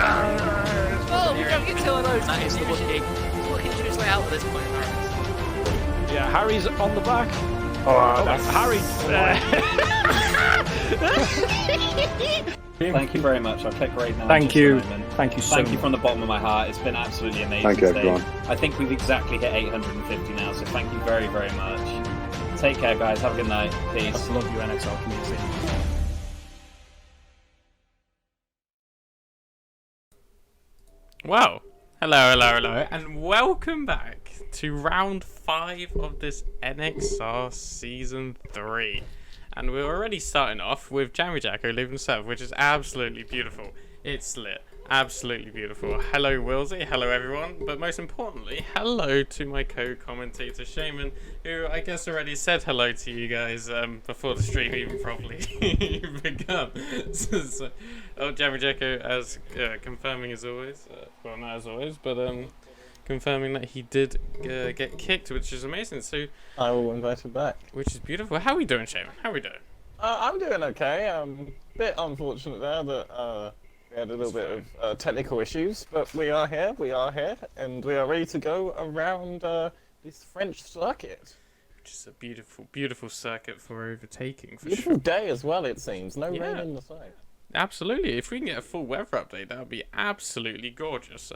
Oh, we don't get two of those. That is the Woodking. He's looking to his way out at this point. Yeah, Harry's on the back. Oh, that's Harry. Thank you very much. I'll click right now. Thank you. Thank you from the bottom of my heart. It's been absolutely amazing. Thank you, today. everyone. I think we've exactly hit 850 now, so thank you very, very much. Take care, guys. Have a good night. Peace. I love you, NXR community. Well, hello, and welcome back to round 5 of this NXR Season 3. And we're already starting off with Jammy Jacko leaving himself, which is absolutely beautiful. It's lit. Absolutely beautiful. Hello, Wilsey. Hello, everyone. But most importantly, hello to my co-commentator, Shaman, who I guess already said hello to you guys before the stream even properly begun. Jammy Jacko, as confirming as always. Well, not as always, but confirming that he did get kicked, which is amazing. So I will invite him back. Which is beautiful. How are we doing, Shaman? How are we doing? I'm doing okay. Bit unfortunate there that we had a little bit of technical issues, but we are here, and we are ready to go around this French circuit. Which is a beautiful, beautiful circuit for overtaking, for Beautiful sure. day as well, it seems. No Yeah. rain in the sight. Absolutely. If we can get a full weather update, that would be absolutely gorgeous.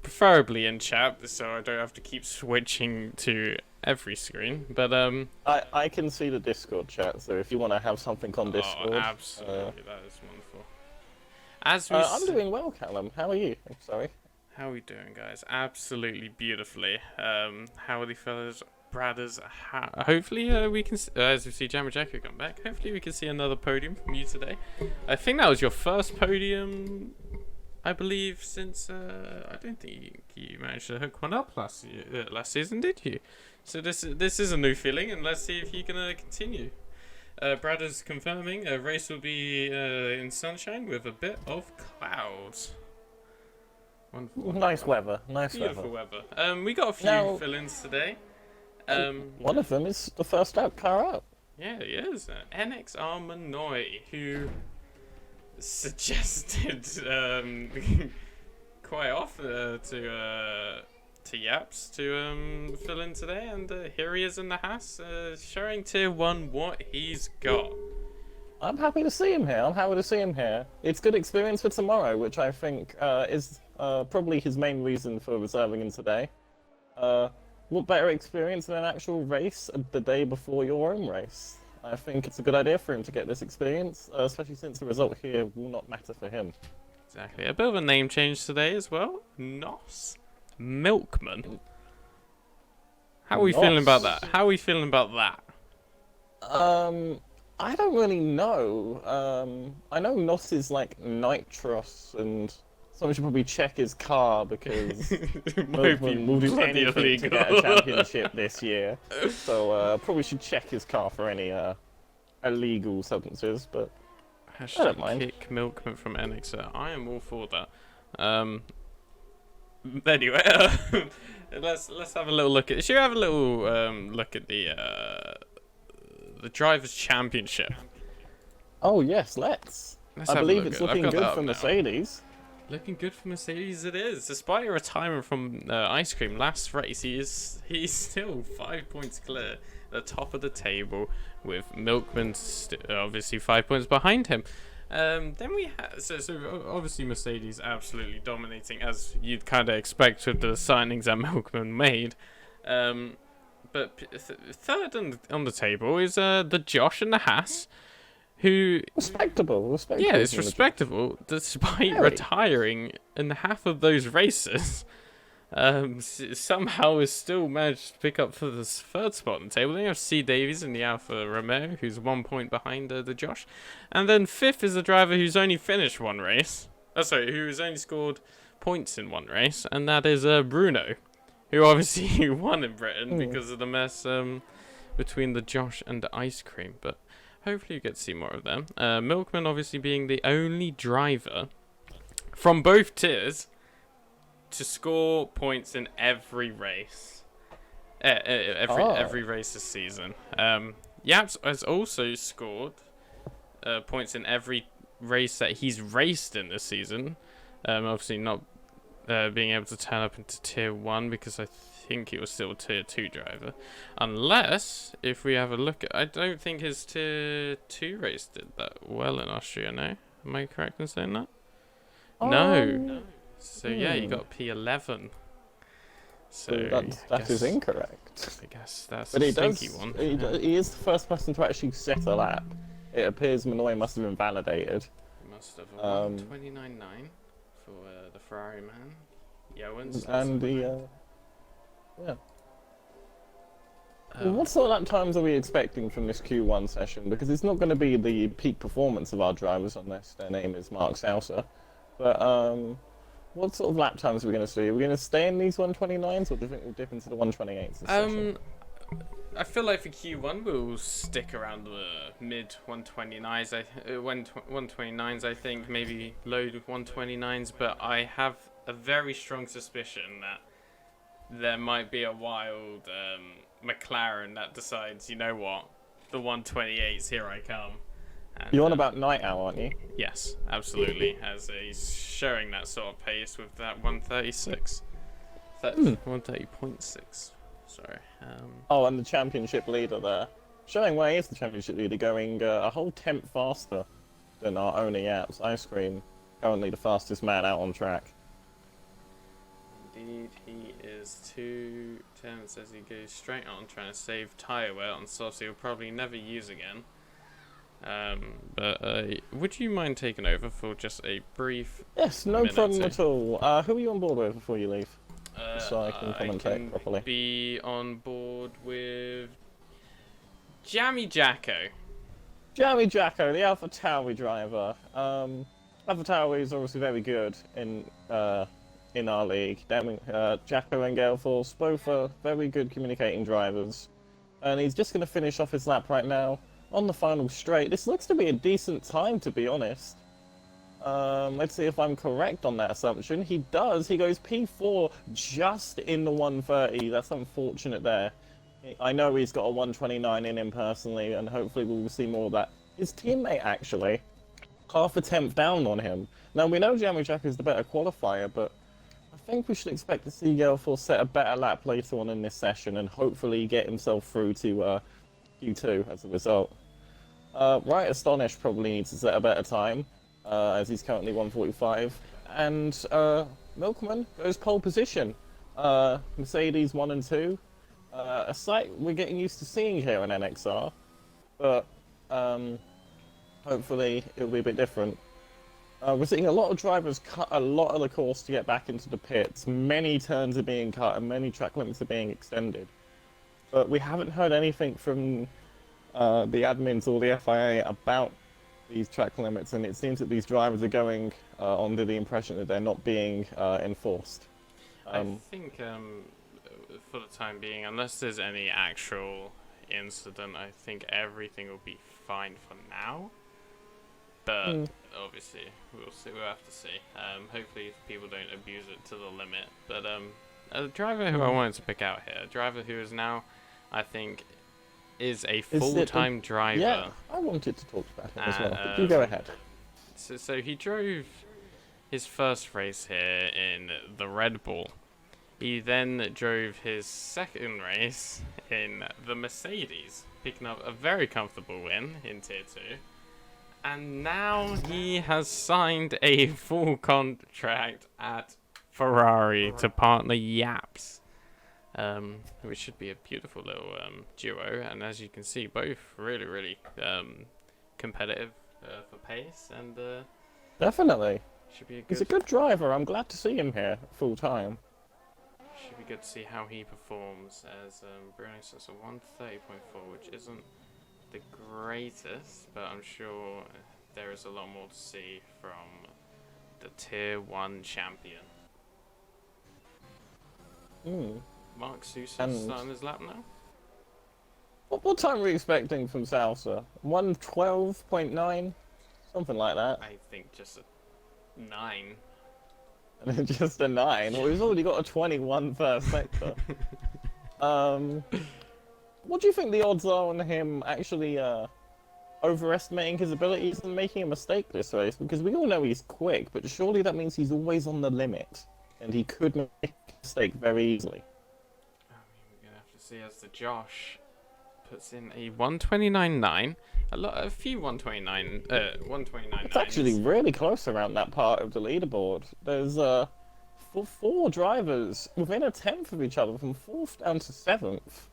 Preferably in chat, so I don't have to keep switching to every screen. But I can see the Discord chat, so if you want to have something on Discord. Oh, absolutely, that is wonderful. As we I'm doing well, Callum. How are you? I'm sorry. How are we doing, guys? Absolutely beautifully. How are the fellas, Bradders? Hopefully, we can, as we see Jammy Jacko come back, hopefully we can see another podium from you today. I think that was your first podium, I believe, since I don't think you managed to hook one up last season, did you? So this is a new feeling, and let's see if you can continue. Brad is confirming a race will be in sunshine with a bit of clouds. Wonderful. Nice weather. Nice Beautiful weather. weather. We got a few fill-ins today. One of them is the first car up. Yeah, he is. NXR Manoy, who suggested quite often to Yaps to fill in today, and here he is in the house, showing Tier 1 what he's got. I'm happy to see him here. It's good experience for tomorrow, which I think is probably his main reason for reserving him today. What better experience than an actual race the day before your own race? I think it's a good idea for him to get this experience, especially since the result here will not matter for him. Exactly. A bit of a name change today as well. Nos Milkman. How are we feeling about that? I don't really know. I know Nos is like Nitros, and someone should probably check his car because Milkman will do anything to get a championship this year. So probably should check his car for any illegal substances, but I don't mind. Kick Milkman from NXR. I am all for that. Anyway, let's have a little look at. Should we have a little look at the Drivers' Championship? Oh yes, let's. I believe it's looking good for now. Mercedes. Looking good for Mercedes, it is. Despite a retirement from Ice Cream last race, he's still 5 points clear at the top of the table, with Milkman obviously 5 points behind him. Then we have so obviously Mercedes absolutely dominating, as you'd kind of expect with the signings that Milkman made. But third on the table is the Josh and the Haas, who respectable. Yeah, it's respectable despite retiring in half of those races. Somehow has still managed to pick up for the third spot on the table. Then you have C. Davies in the Alfa Romeo, who's 1 point behind the Josh. And then fifth is a driver who's only finished one race. Who has only scored points in one race, and that is Bruno, who obviously won in Britain because of the mess between the Josh and the Ice Cream. But hopefully you get to see more of them. Milkman obviously being the only driver from both tiers to score points in every race. Every race this season. Yaps has also scored points in every race that he's raced in this season. Obviously not being able to turn up into tier 1 because I think he was still a tier 2 driver. Unless, if we have a look at... I don't think his tier 2 race did that well in Austria, no? Am I correct in saying that? No. So yeah, you got P11. So that is incorrect. I guess that's But a he stinky does. one. He is the first person to actually set a lap. It appears Manoy must have been validated. He must have a 129.9 for the Ferrari man. Yeah, And the yeah. Well, what sort of lap times are we expecting from this Q1 session? Because it's not going to be the peak performance of our drivers unless their name is Mark Sousa. But what sort of lap times are we going to see? Are we going to stay in these 129s, or do you think we'll dip into the 128s this session? I feel like for Q1 we'll stick around the mid 129s. 129s, I think, maybe low 129s. But I have a very strong suspicion that there might be a wild McLaren that decides, you know what, the 128s, here I come. And, you're on about Night Owl, aren't you? Yes, absolutely. As he's showing that sort of pace with that 136. 130.6. Sorry. Oh, and the championship leader there. Showing where he is the championship leader, going a whole tenth faster than our owner Yaps. Ice Cream, currently the fastest man out on track. Indeed, he is 2 tenths as he goes straight on, trying to save tyre wear on softs he'll probably never use again. But would you mind taking over for just a brief... Yes, no problem at all. Who are you on board with before you leave? So I can commentate properly. Be on board with Jammy Jacko. Jammy Jacko, the Alpha Tauri driver. Alpha Tauri is obviously very good in our league. Jacko and Gale Force, both are very good communicating drivers. And he's just going to finish off his lap right now on the final straight. This looks to be a decent time, to be honest. Let's see if I'm correct on that assumption. He does. He goes P4 just in the 130. That's unfortunate there. I know he's got a 129 in him personally, and hopefully we'll see more of that. His teammate, actually, half a tenth down on him. Now, we know Jammy Jack is the better qualifier, but I think we should expect to see Gale Force set a better lap later on in this session and hopefully get himself through to Q2 as a result. Right Astonished probably needs to set a better time, as he's currently 145. And Milkman goes pole position. Mercedes 1 and 2. A sight we're getting used to seeing here on NXR, but hopefully it'll be a bit different. We're seeing a lot of drivers cut a lot of the course to get back into the pits. Many turns are being cut and many track limits are being extended. But we haven't heard anything from the admins or the FIA about these track limits, and it seems that these drivers are going under the impression that they're not being enforced. I think for the time being, unless there's any actual incident, I think everything will be fine for now. But obviously, we'll see. We'll have to see. Hopefully, people don't abuse it to the limit. But a driver who I wanted to pick out here, a driver who is now, I think, is a full-time driver. Yeah, I wanted to talk about him as well. But you go ahead. So he drove his first race here in the Red Bull. He then drove his second race in the Mercedes, picking up a very comfortable win in Tier 2. And now he has signed a full contract at Ferrari to partner Yaps, which should be a beautiful little duo. And as you can see, both really competitive for pace, and definitely should be a good. He's a good driver. I'm glad to see him here full time. Should be good to see how he performs, as Bruno says a 130.4, which isn't the greatest, but I'm sure there is a lot more to see from the Tier 1 champion. Mark Sousa's starting his lap now. What time are we expecting from Salsa? 112.9? Something like that. I think just a 9. Just a 9? Well, he's already got a 21 first sector. What do you think the odds are on him actually overestimating his abilities and making a mistake this race, because we all know he's quick, but surely that means he's always on the limit, and he could make a mistake very easily. I mean, we're gonna have to see as the Josh puts in a 129.9. A few 129.9. It's actually really close around that part of the leaderboard. There's four drivers within a tenth of each other, from 4th down to 7th.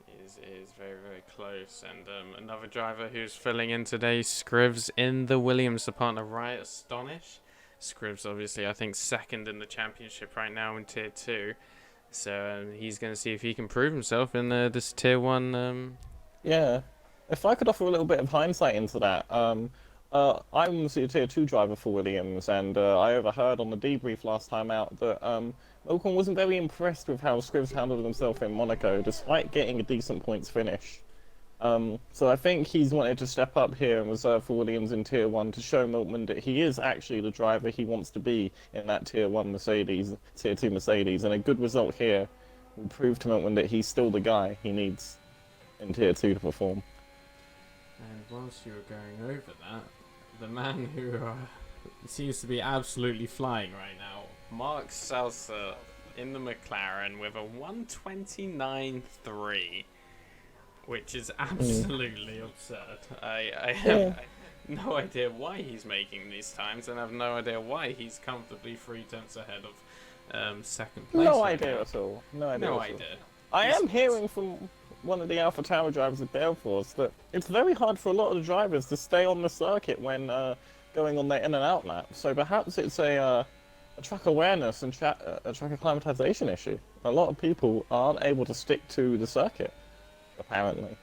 It is very, very close. And another driver who's filling in today, Scrivs in the Williams, the partner right, Astonish. Scrivs, obviously, I think second in the championship right now in Tier 2. So he's going to see if he can prove himself in this Tier 1. Yeah. If I could offer a little bit of hindsight into that, I'm obviously a Tier 2 driver for Williams, and I overheard on the debrief last time out that Ocon wasn't very impressed with how Scrivs handled himself in Monaco, despite getting a decent points finish. So I think he's wanted to step up here and reserve for Williams in Tier 1 to show Milkman that he is actually the driver he wants to be in that Tier 1 Mercedes, Tier 2 Mercedes, and a good result here will prove to Milkman that he's still the guy he needs in Tier 2 to perform. And whilst you were going over that, the man who seems to be absolutely flying right now, Mark Salsa in the McLaren with a 129.3. Which is absolutely absurd. I have no idea why he's making these times, and I have no idea why he's comfortably 3 tenths ahead of second place. No idea at all. No idea. No idea. I am hearing from one of the Alpha Tower drivers at Balfour's that it's very hard for a lot of the drivers to stay on the circuit when going on their in and out lap. So perhaps it's a track awareness and a track acclimatization issue. A lot of people aren't able to stick to the circuit. Apparently.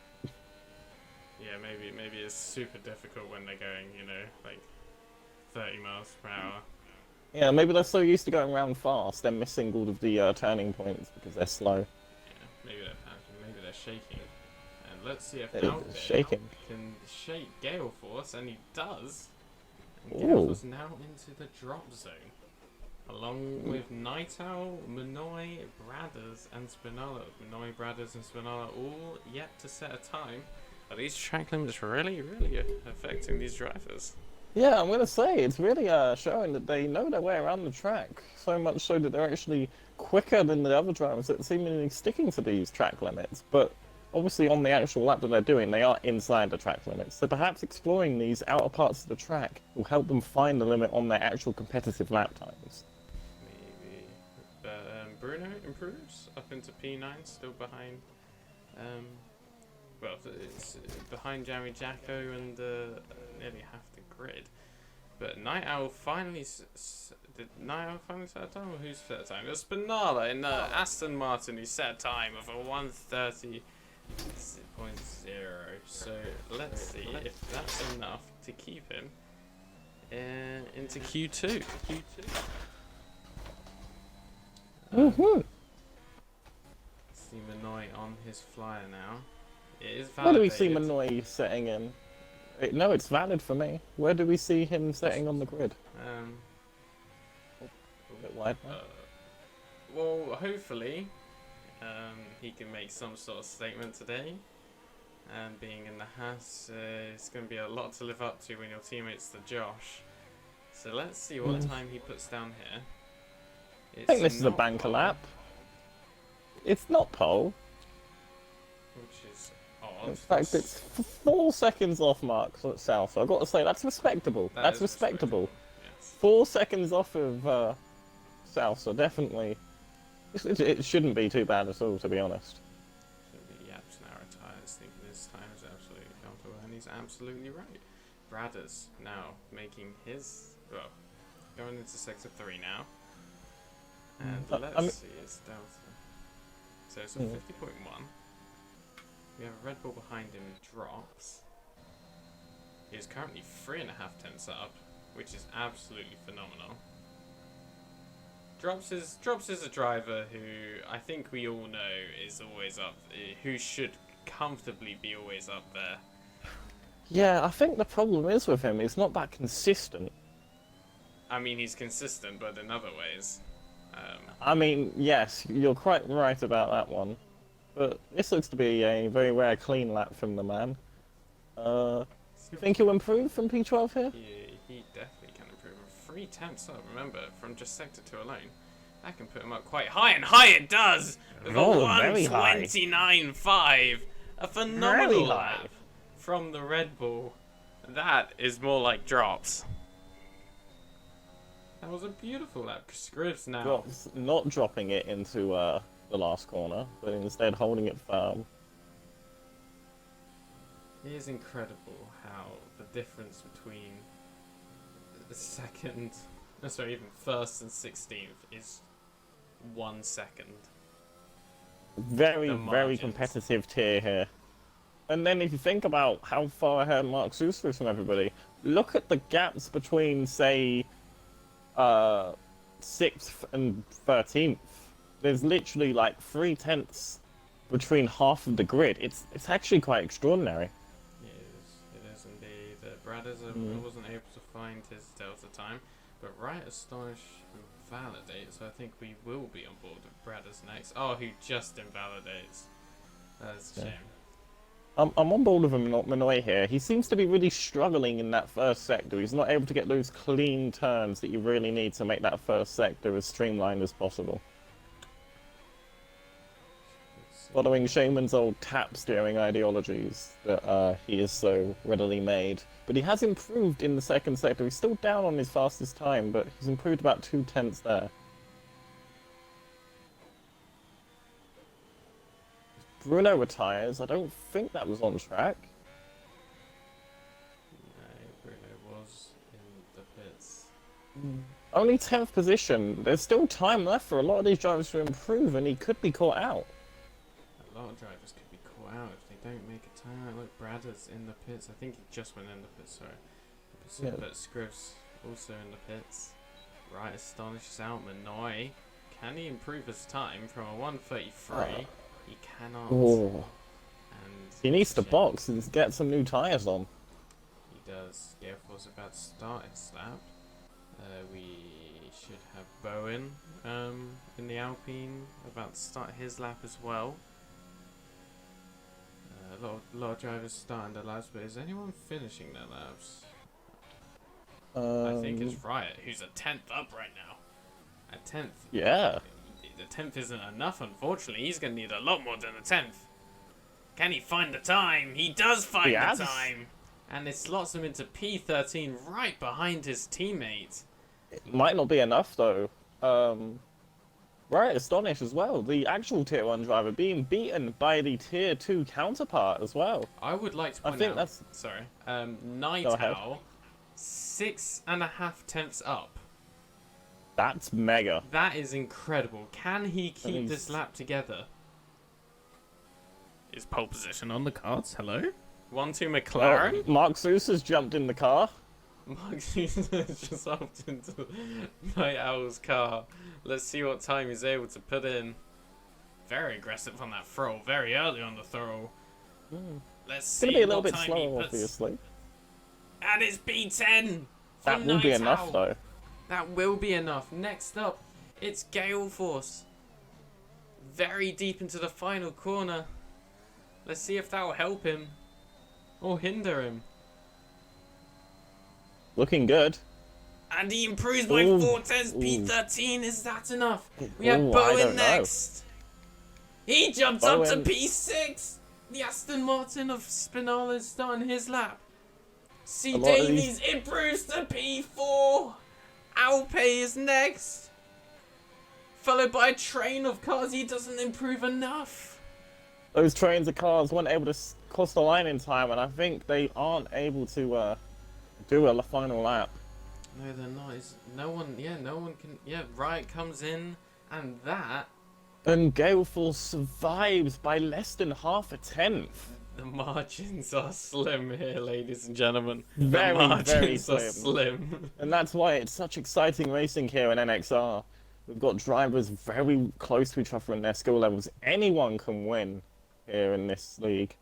Yeah, maybe it's super difficult when they're going, like 30 miles per hour. Yeah, maybe they're so used to going around fast, they're missing all of the turning points because they're slow. Yeah, maybe they're panicking, maybe they're shaking. And let's see if They're Albert shaking. can shake Gale Force, and he does. And Ooh. Gale Force now into the drop zone. Along with Night Owl, Minoy, Bradders, and Spinella. Minoy, Bradders, and Spinella all yet to set a time. Are these track limits really affecting these drivers? Yeah, I'm gonna say it's really showing that they know their way around the track. So much so that they're actually quicker than the other drivers that seemingly sticking to these track limits. But obviously, on the actual lap that they're doing, they are inside the track limits. So perhaps exploring these outer parts of the track will help them find the limit on their actual competitive lap times. Maybe. Bruno improves up into P9, still behind. Well, it's behind Jammy, Jacko, and nearly half the grid. But Night Owl finally did Night Owl finally set a time, or who's set a time? It was Spinala in Aston Martin who set a time of a 1:30.0. So let's see if that's enough to keep him into Q2. See Minoy on his flyer now. It is validated. Where do we see Minoy setting in? No, it's valid for me. Where do we see him setting on the grid? A bit wide now. Well, hopefully, he can make some sort of statement today. And being in the Haas, it's going to be a lot to live up to when your teammate's the Josh. So let's see what time he puts down here. I think this is a banker lap. It's not pole. Which is odd. In fact, it's 4 seconds off Mark South. I've got to say, that's respectable. That's respectable. Yes. 4 seconds off of South, so definitely. It shouldn't be too bad at all, to be honest. Should be Yap's now retires, thinking his time is absolutely comfortable, and he's absolutely right. Bradders now making his, well, going into sector 3 now. And let's see his delta. So it's a 50.1. We have a Red Bull behind him, drops. He is currently 3.5 tenths up, which is absolutely phenomenal. Drops is a driver who I think we all know is always up, who should comfortably be always up there. Yeah, I think the problem is with him, he's not that consistent. I mean, he's consistent, but in other ways. I mean, yes, you're quite right about that one. But this looks to be a very rare clean lap from the man. You think he'll improve from P12 here? He definitely can improve. 3/10 up, remember, from just Sector 2 alone. That can put him up quite high, and high it does! With Oh, a very high. 129.5. A phenomenal Very high. lap from the Red Bull. That is more like drops. That was a beautiful lap. Scribbs now. Not dropping it into the last corner, but instead holding it firm. It is incredible how the difference between the second, no, sorry, even first and 16th is 1 second. Very, The very margins. competitive tier here. And then if you think about how far ahead Mark Sousa is from everybody, look at the gaps between, say, 6th and 13th. There's literally like 3/10 between half of the grid. It's actually quite extraordinary. It is indeed. Bradders wasn't able to find his delta time, but Right Astonish and Validate, so I think we will be on board with Bradders next. Oh, who just invalidates. That's a shame. I'm on board with Minoy here. He seems to be really struggling in that first sector. He's not able to get those clean turns that you really need to make that first sector as streamlined as possible. Following Shaman's old tap steering ideologies that he is so readily made. But he has improved in the second sector. He's still down on his fastest time, but he's improved about 2/10 there. Bruno retires. I don't think that was on track. No, Bruno was in the pits. Only 10th position. There's still time left for a lot of these drivers to improve, and he could be caught out. A lot of drivers could be caught out if they don't make a turn. Look, Bradders in the pits. I think he just went in the pits, sorry. Yeah. But Scribbs also in the pits. Right, Astonishes out. Manoy. Can he improve his time from a 1:33? He cannot. Oh. And He needs to shame. box and get some new tyres on. He does. Gareforce about to start his lap. We should have Bowen in the Alpine about to start his lap as well. A lot of drivers starting their laps, but is anyone finishing their laps? I think it's Riot, who's a 10th up right now. A 10th. Yeah. The 10th isn't enough, unfortunately. He's going to need a lot more than a 10th. Can he find the time? He does find the time! And it slots him into P13 right behind his teammate. It might not be enough, though. Right, Astonish as well. The actual Tier 1 driver being beaten by the Tier 2 counterpart as well. I would like to point think out... that's- Sorry. Go Night ahead. Owl, 6.5 tenths up. That's mega. That is incredible. Can he keep means- this lap together? Is pole position on the cards? Hello? 1-2 McLaren? Mark Sousa's jumped in the car. Mark just hopped into Night Owl's car. Let's see what time he's able to put in. Very aggressive on that throw. Very early on the throw. Let's It's see going to be a little what bit time he slower, puts. obviously. And it's B10. That from will be Night enough, Owl. though. That will be enough. Next up, it's Gale Force. Very deep into the final corner. Let's see if that will help him or hinder him. Looking good. And he improves by Ooh. 4/10. Ooh. P13. Is that enough? We have Ooh, I Bowen don't know. next. He jumps up to Bowen. P6. The Aston Martin of Spinal is starting his lap. C. A lot of Davies improves to P4. Alpe is next. Followed by a train of cars. He doesn't improve enough. Those trains of cars weren't able to cross the line in time, and I think they aren't able to do a final lap. No, they're not. No one can. Yeah, Riot comes in, and that. And Gale Force survives by less than half a tenth. The margins are slim here, ladies and gentlemen. Very, the margins very are slim. slim. And that's why it's such exciting racing here in NXR. We've got drivers very close to each other in their skill levels. Anyone can win here in this league.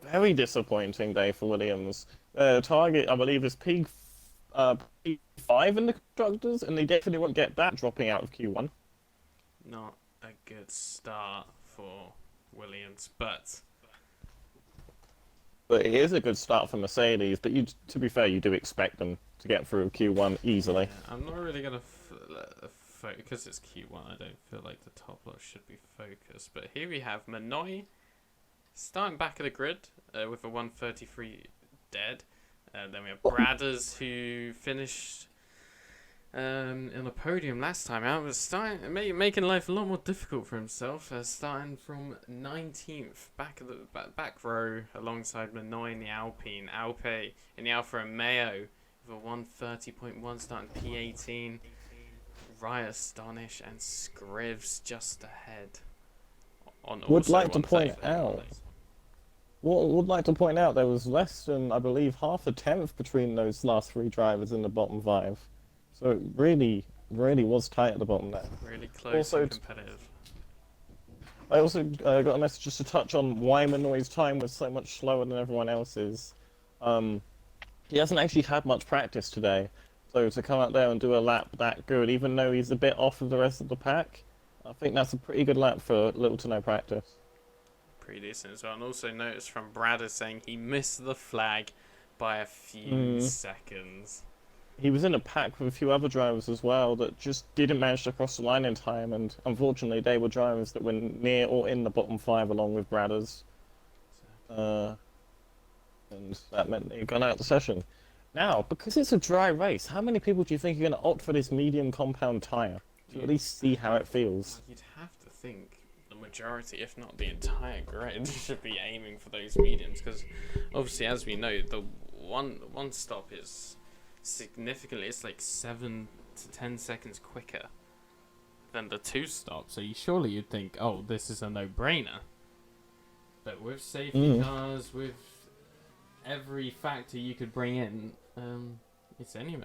Very disappointing day for Williams. Target, I believe, is P5 in the constructors, and they definitely won't get that dropping out of Q1. Not a good start for Williams, but But it is a good start for Mercedes, but to be fair, you do expect them to get through Q1 easily. Yeah, I'm not really gonna because it's Q1. I don't feel like the top lot should be focused. But here we have Manoy starting back of the grid with a 133 dead. Then we have Bradders who finished in the podium last time out, was making life a lot more difficult for himself, starting from 19th, back row alongside Manoy in the Alpine, Alpe in the Alfa Romeo with a 130.1 starting P18, Raya Astonish and Scrivs just ahead. Would like to point out there was less than, I believe, half a tenth between those last three drivers in the bottom five. So it really was tight at the bottom there. Really close and competitive. I also got a message just to touch on why Manoy's time was so much slower than everyone else's. He hasn't actually had much practice today, so to come out there and do a lap that good, even though he's a bit off of the rest of the pack, I think that's a pretty good lap for little to no practice. Pretty decent as well. And also notice from Bradder saying he missed the flag by a few seconds. He was in a pack with a few other drivers as well that just didn't manage to cross the line in time, and unfortunately they were drivers that were near or in the bottom five along with Bradders. And that meant they got out of the session. Now, because it's a dry race, how many people do you think are going to opt for this medium compound tyre? To at least see how it feels. You'd have to think the majority, if not the entire grid, should be aiming for those mediums, because obviously, as we know, the one stop is significantly, it's like 7 to 10 seconds quicker than the two stop, so surely you'd think, oh, this is a no-brainer. But with safety cars, with every factor you could bring in, it's any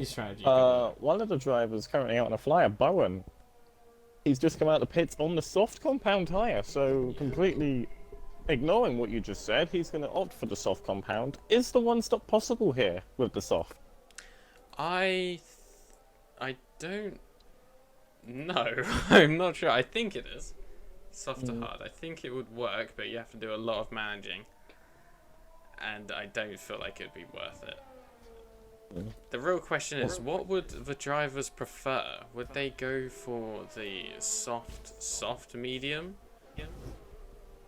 strategy. One of the drivers currently out on a flyer, Bowen, he's just come out of the pits on the soft compound tyre, so completely ignoring what you just said, he's going to opt for the soft compound. Is the one stop possible here with the soft? I don't know. I'm not sure. I think it is. Soft to hard. I think it would work, but you have to do a lot of managing. And I don't feel like it'd be worth it. The real question is, what would the drivers prefer? Would they go for the soft medium?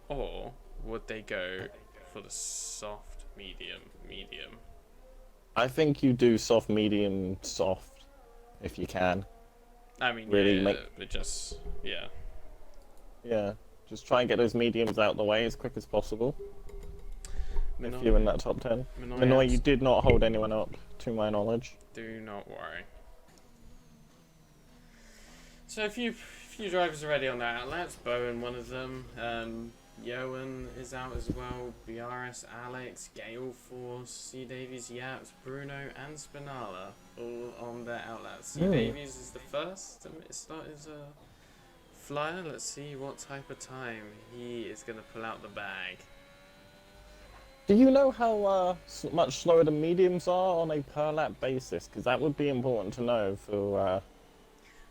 Or would they go for the soft medium? I think you do soft, medium, soft, if you can. I mean, really yeah. Just try and get those mediums out of the way as quick as possible. If you're in that top 10. Manoy, you did not hold anyone up, to my knowledge. Do not worry. So a few drivers already on their outlets. Bowen, one of them. Yoan is out as well. BRS, Alex, Gale Force, C Davies, Yaps, Bruno, and Spinala all on their outlets. C Davies is the first to start his flyer. Let's see what type of time he is going to pull out the bag. Do you know how much slower the mediums are on a per lap basis? Because that would be important to know for...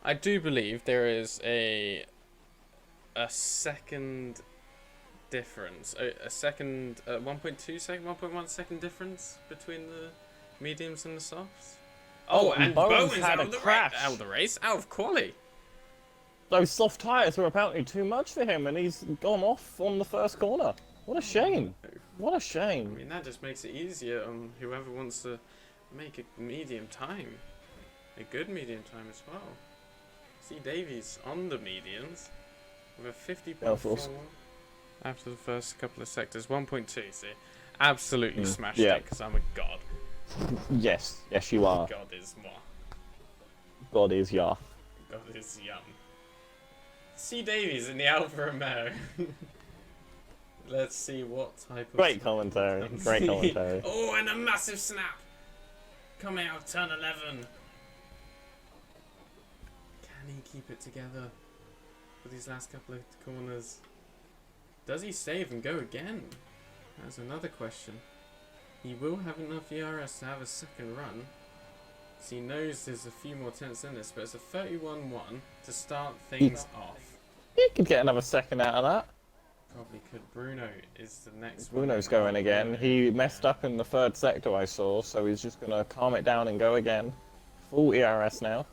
I do believe there is a second difference, a second 1.2 second, 1.1 second difference between the mediums and the softs. Oh, and Bowen's had a crash. Out of the race, out of quali. Those soft tyres were apparently too much for him, and he's gone off on the first corner. What a shame. What a shame. I mean, that just makes it easier on whoever wants to make a medium time. A good medium time as well. C Davies on the mediums with a 50.4 after the first couple of sectors. 1.2, see. Absolutely smashed it because I'm a god. Yes, you are. God is moi. God is ya. God is yum. C Davies in the Alfa Romeo. Let's see what type of... Great commentary. Great commentary. Oh, and a massive snap! Coming out of turn 11. Can he keep it together for these last couple of corners? Does he save and go again? That's another question. He will have enough ERS to have a second run. So he knows there's a few more tenths in this, but it's a 31-1 to start things off. He could get another second out of that. probably could. Bruno is the next Bruno's one. going again. He messed up in the third sector, I saw, so he's just going to calm it down and go again. Full ERS now.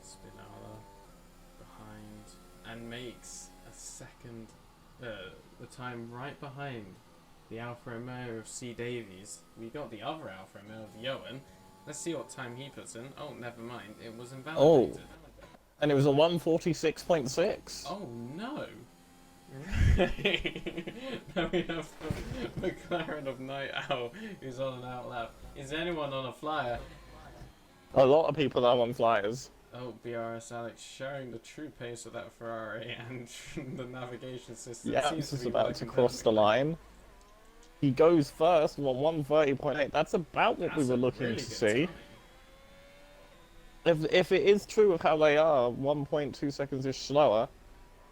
Spinala behind and makes a second, the time right behind the Alfa Romeo of C. Davies. We got the other Alfa Romeo of Johan. Let's see what time he puts in. Oh, never mind. It was invalidated. Oh. And it was a 146.6. Oh no! Now we have the McLaren of Night Owl who's on an outlap. Is anyone on a flyer? A lot of people are on flyers. Oh, BRS Alex showing the true pace of that Ferrari and the navigation system. Yeah, seems this is to be about to working cross the perfectly. line. He goes first on 130.8. That's about what we That's were a looking really to good see. time. If it is true of how they are, 1.2 seconds is slower.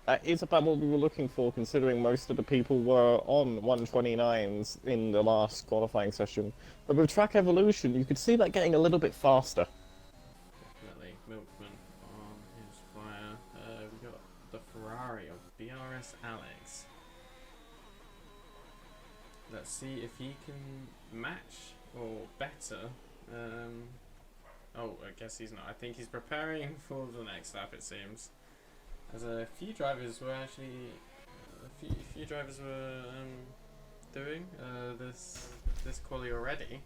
That is about what we were looking for, considering most of the people were on 129s in the last qualifying session. But with track evolution, you could see that getting a little bit faster. Definitely. Milkman on his flyer. We got the Ferrari of BRS Alex. Let's see if he can match or better. Oh, I guess he's not. I think he's preparing for the next lap, it seems. As a few drivers were actually, a few drivers were doing this quali already,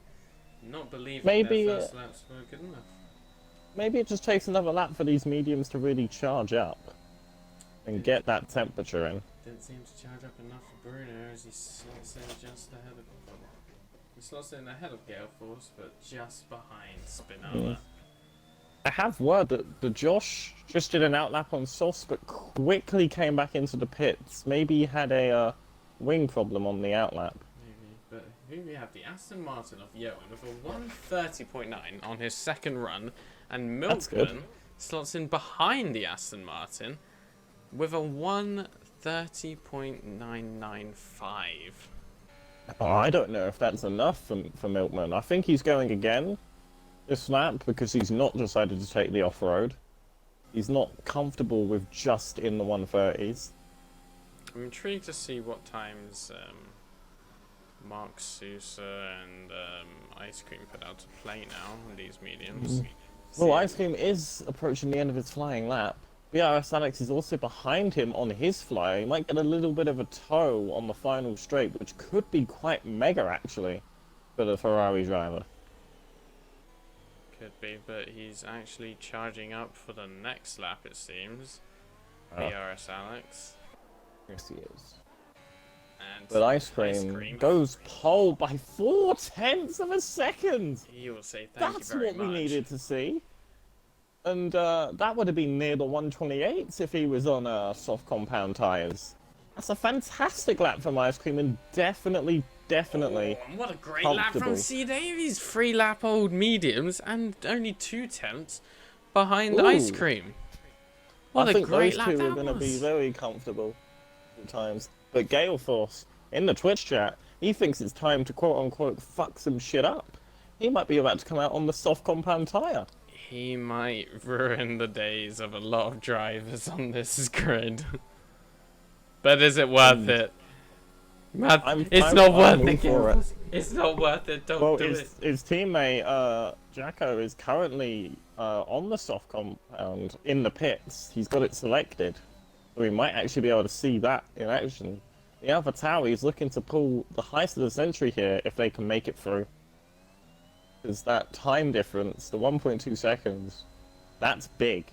not believing Maybe, their first laps were good enough. Maybe it just takes another lap for these mediums to really charge up and get that temperature in. Didn't seem to charge up enough for Bruno as he slots in just ahead of. He slots in ahead of Gale Force, but just behind Spinala. I have word that the Josh just did an outlap on softs, but quickly came back into the pits. Maybe he had a wing problem on the outlap. Maybe, but here we have the Aston Martin of Johan with a 130.9 on his second run, and That's good. Milkman slots in behind the Aston Martin with a 130.995. Oh, I don't know if that's enough for Milkman. I think he's going again this lap because he's not decided to take the off-road. He's not comfortable with just in the 130s. I'm intrigued to see what times Mark Sousa and Ice Cream put out to play now on these mediums. Well, Ice Cream is approaching the end of his flying lap. BRS Alex is also behind him on his fly. He might get a little bit of a tow on the final straight, which could be quite mega actually for the Ferrari driver. Could be, but he's actually charging up for the next lap, it seems. BRS Alex. Yes, he is. And But Ice Cream goes pole by 0.4 of a second. He will say thank That's you very what much. we needed to see. And that would have been near the 128s if he was on soft compound tyres. That's a fantastic lap from Ice Cream and definitely. Oh, and what a great lap from comfortable. C. Davies. 3 lap old mediums and only 2 tenths behind Ooh. Ice Cream. What I a think great those lap two that are going to be was. very comfortable at times. But Gale Force, in the Twitch chat, he thinks it's time to quote-unquote fuck some shit up. He might be about to come out on the soft compound tyre. He might ruin the days of a lot of drivers on this grid. But is it worth it? Man, it's not worth all it. for it. It's not worth it. Don't Well, do it. his teammate, Jacko, is currently on the soft compound in the pits. He's got it selected. So we might actually be able to see that in action. The Alpha Tauri is looking to pull the heist of the century here if they can make it through. Because that time difference, the 1.2 seconds, that's big.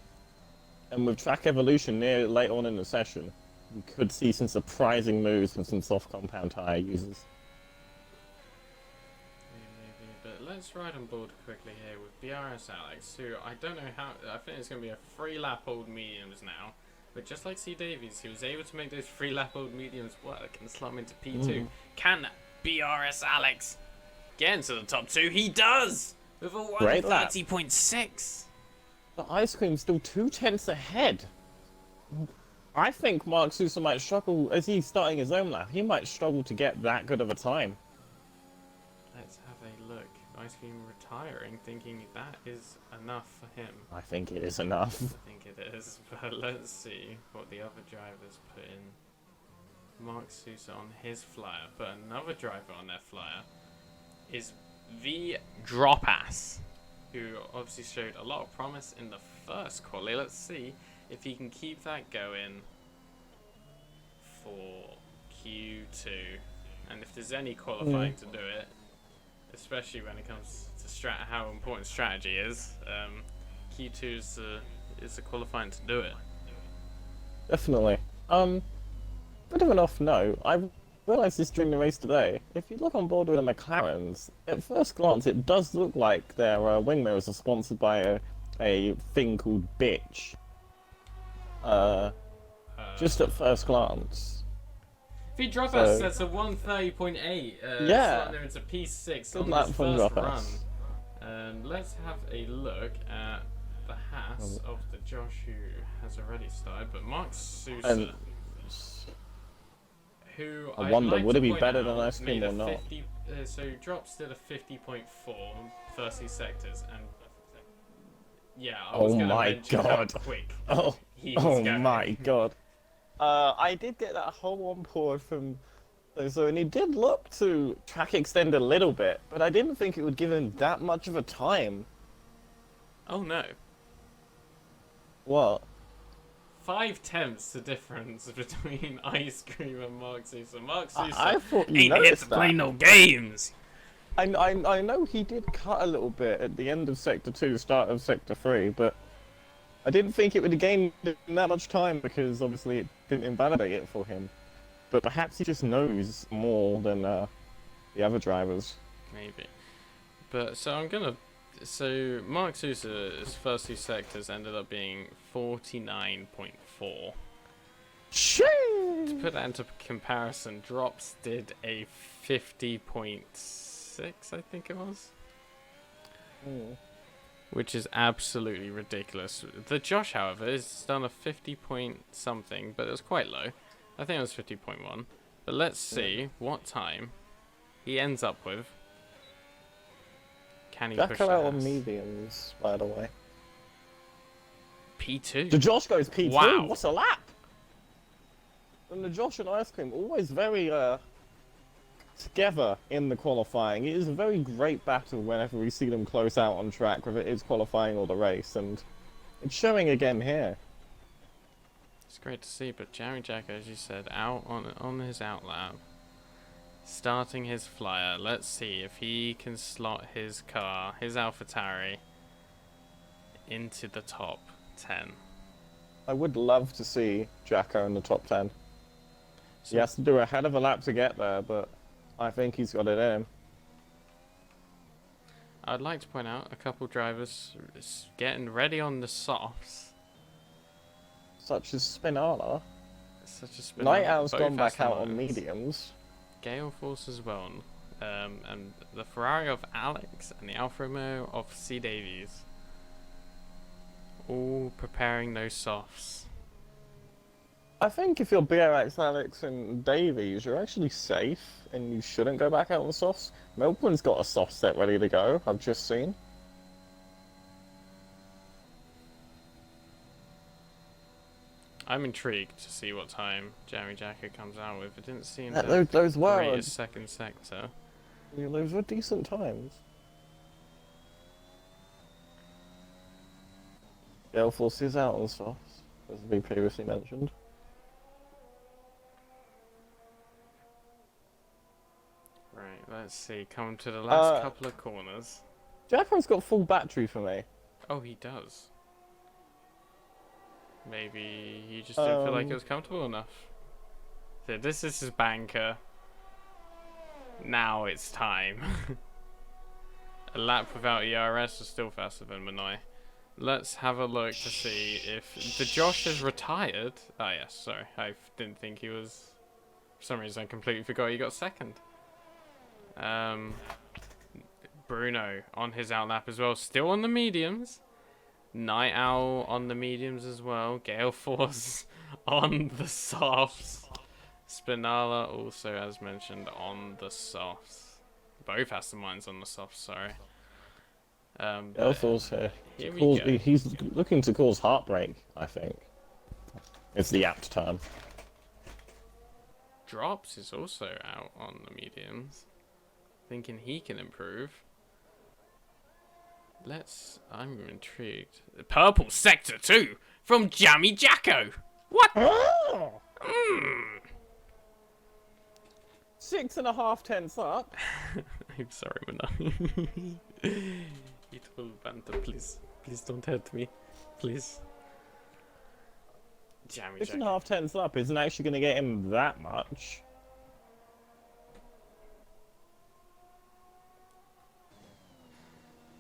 And with track evolution near late on in the session, we could see some surprising moves from some soft compound tyre users. Maybe, but let's ride on board quickly here with BRS Alex, who I don't know how. I think it's going to be a 3 lap old mediums now. But just like C. Davies, he was able to make those 3 lap old mediums work and slot him into P2. Can BRS Alex get into the top 2? He does! With a Great lap. 130.6. But Ice Cream's still 0.2 ahead. I think Mark Sousa might struggle, as he's starting his own lap, he might struggle to get that good of a time. Let's have a look. Ice Cream retiring, thinking that is enough for him. I think it is enough. I think it is, but let's see what the other drivers put in. Mark Sousa on his flyer, but another driver on their flyer is the Drop Ass, who obviously showed a lot of promise in the first quali. Let's see if he can keep that going for Q2, and if there's any qualifying to do it, especially when it comes to how important strategy is. Q2 is the qualifying to do it. Definitely. Bit of an off note. I realised this during the race today. If you look on board with the McLarens, at first glance, it does look like their wing mirrors are sponsored by a thing called Bitch. Just at first glance. If he drop us, that's a 130.8. Yeah. Slotting him into P6 Good on luck his from first Drop run. Us. Let's have a look at the Haas of the Josh who has already started, but Mark Sousa, who I wonder, would it be better than Ice Cream or not? So Drops did a 50.4 first 2 sectors, and yeah, I was gonna mention how quick he was going. My god. I did get that whole on board from so, and he did look to track extend a little bit, but I didn't think it would give him that much of a time. Oh no. What? 5/10 the difference between Ice Cream and Mark Sousa. Mark Sousa I thought you ain't here noticed to that. play no games. I know he did cut a little bit at the end of Sector 2, start of Sector 3, but I didn't think it would gain that much time because obviously it didn't invalidate it for him. But perhaps he just knows more than the other drivers. Maybe. But so Mark Sousa's first 2 sectors ended up being 49.4. Shit! To put that into comparison, Drops did a 50.6, I think it was. Which is absolutely ridiculous. The Josh, however, has done a 50 point something, but it was quite low. I think it was 50.1. But let's see what time he ends up with. Can he push Jacko out the on Haas? mediums, by the way. P2? The Josh goes P2. Wow. What a lap! And the Josh and Ice Cream always very together in the qualifying. It is a very great battle whenever we see them close out on track, whether it is qualifying or the race, and it's showing again here. It's great to see, but Jacko, as you said, out on his outlap, starting his flyer. Let's see if he can slot his car, his AlphaTauri, into the top 10. I would love to see Jacko in the top 10. So, He has to do a hell of a lap to get there, but I think he's got it in. I'd like to point out a couple drivers getting ready on the softs. Such as Spinala. Such as Night Owl's both gone back Aston out on Martins. mediums. Gale Force as well. And the Ferrari of Alex and the Alfa Romeo of C. Davies. All preparing those softs. I think if you're BRX, Alex, and Davies, you're actually safe, and you shouldn't go back out on the softs. Melbourne's got a soft set ready to go, I've just seen. I'm intrigued to see what time Jammy Jacko comes out with. It didn't seem Yeah, the those were greatest second sector. those were decent times. Gale Force is out on softs, as we previously mentioned. Right, let's see. Come to the last Uh, couple of corners. Jacko's got full battery for me. Oh, he does. Maybe he just didn't feel like it was comfortable enough. So this is his banker. Now it's time. A lap without ERS is still faster than Manoy. Let's have a look to see if the Josh is retired. Ah, yes, sorry. I didn't think he was. For some reason, I completely forgot he got second. Bruno on his outlap as well, still on the mediums. Night Owl on the mediums as well. Gale Force on the softs. Spinala also, as mentioned, on the softs. Both Aston Martins on the softs, sorry. Gale Force here. Here we go. He's looking to cause heartbreak, I think. It's the apt term. Drops is also out on the mediums. Thinking he can improve. I'm intrigued. The purple sector too, from Jammy Jacko. What? Oh! Mm. 6.5 tenths up. I'm sorry, Mana. It will banter, please. Please don't hurt me. Please. Jammy Jacko. 6.5 tenths up isn't actually going to get him that much.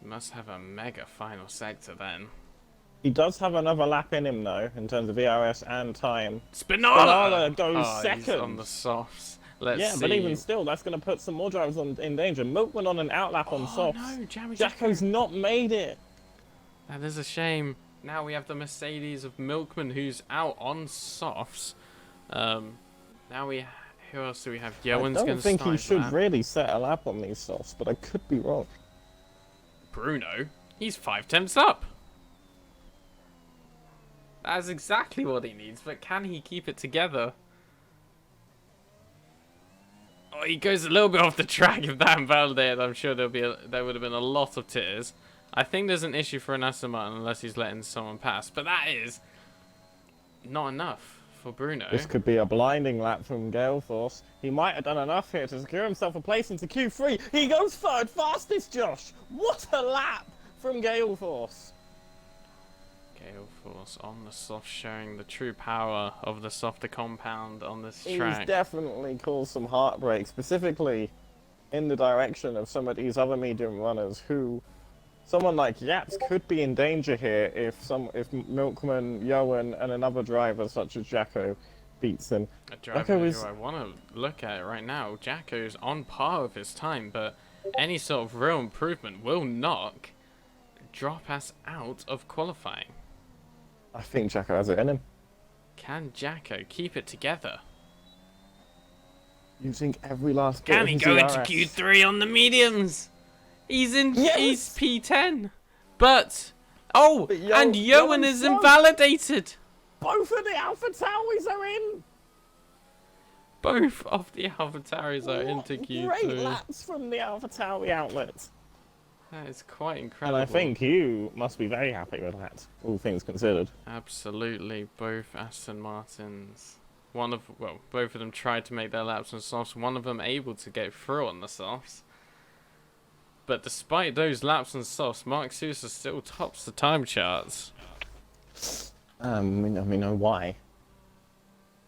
Must have a mega final sector then. He does have another lap in him though, in terms of ERS and time. Spinola goes second. second. On the softs. Let's see. But even still, that's going to put some more drivers in danger. Milkman on an outlap on softs. No, Jammy Jacko's not made it. That is a shame. Now we have the Mercedes of Milkman who's out on softs. Now who else do we have? Yoan's I going don't to think start he his should lap. really set a lap on these softs, but I could be wrong. Bruno, he's 5 tenths up. That's exactly what he needs, but can he keep it together? Oh, he goes a little bit off the track. If that invalidated, I'm sure there would have been a lot of tears. I think there's an issue for an Aston Martin unless he's letting someone pass, but that is not enough for Bruno. This could be a blinding lap from Gale Force. He might have done enough here to secure himself a place into Q3. He goes third fastest, Josh. What a lap from Gale Force. Gale Force on the soft, showing the true power of the softer compound on this He's track. definitely caused some heartbreak, specifically in the direction of some of these other medium runners who, someone like Yaps could be in danger here if Milkman, Yoan, and another driver such as Jacko beats him. A driver Jacko who is... I want to look at right now. Jacko's on par with his time, but any sort of real improvement will not drop us out of qualifying. I think Jacko has it in him. Can Jacko keep it together? Using every last bit Can of he his go into ERS. Q3 on the mediums? He's in. Yes! He's P10, but and Yoan Yoan's is won. invalidated. Both of the Alpha Tauris are in. Both of the AlphaTauris are into Q3. Great laps from the Alpha Tauri outlet. That is quite And incredible. I think you must be very happy with that, all things considered. Absolutely, both Aston Martins. Both of them tried to make their laps on softs. One of them able to get through on the softs. But despite those laps on softs, Mark Sousa still tops the time charts. I mean, why?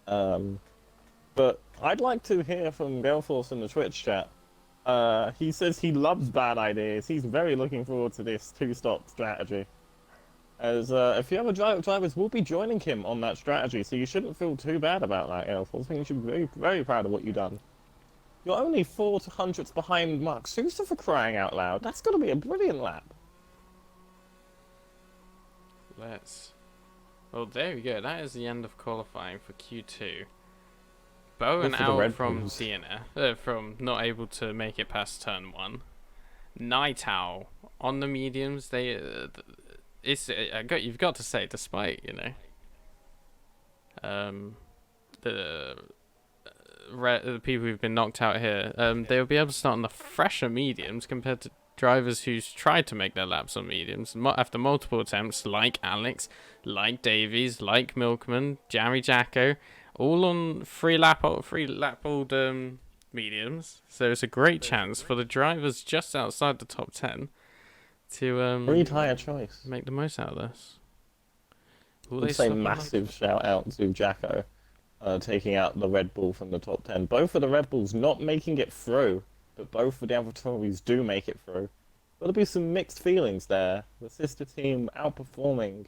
But I'd like to hear from Galeforce in the Twitch chat. He says he loves bad ideas. He's very looking forward to this two-stop strategy. As a few other drivers will be joining him on that strategy, so you shouldn't feel too bad about that, Galeforce. I think you should be very, very proud of what you've done. You're only 400ths behind Mark Sousa, for crying out loud. That's got to be a brilliant lap. Well, there we go. That is the end of qualifying for Q2. Bowen Good for the out Red from Bulls. DNF, from not able to make it past turn 1. Night Owl on the mediums. You've got to say, despite the people who've been knocked out here, they'll be able to start on the fresher mediums compared to drivers who's tried to make their laps on mediums after multiple attempts, like Alex, like Davies, like Milkman, Jammy Jacko, all on free lap old mediums. So it's a great chance for the drivers just outside the top 10 to Free tyre choice. make the most out of this. Will I'd they say stop massive shout out to Jacko, taking out the Red Bull from the top 10. Both of the Red Bulls not making it through, but both of the AlphaTauris do make it through. There'll be some mixed feelings there. The sister team outperforming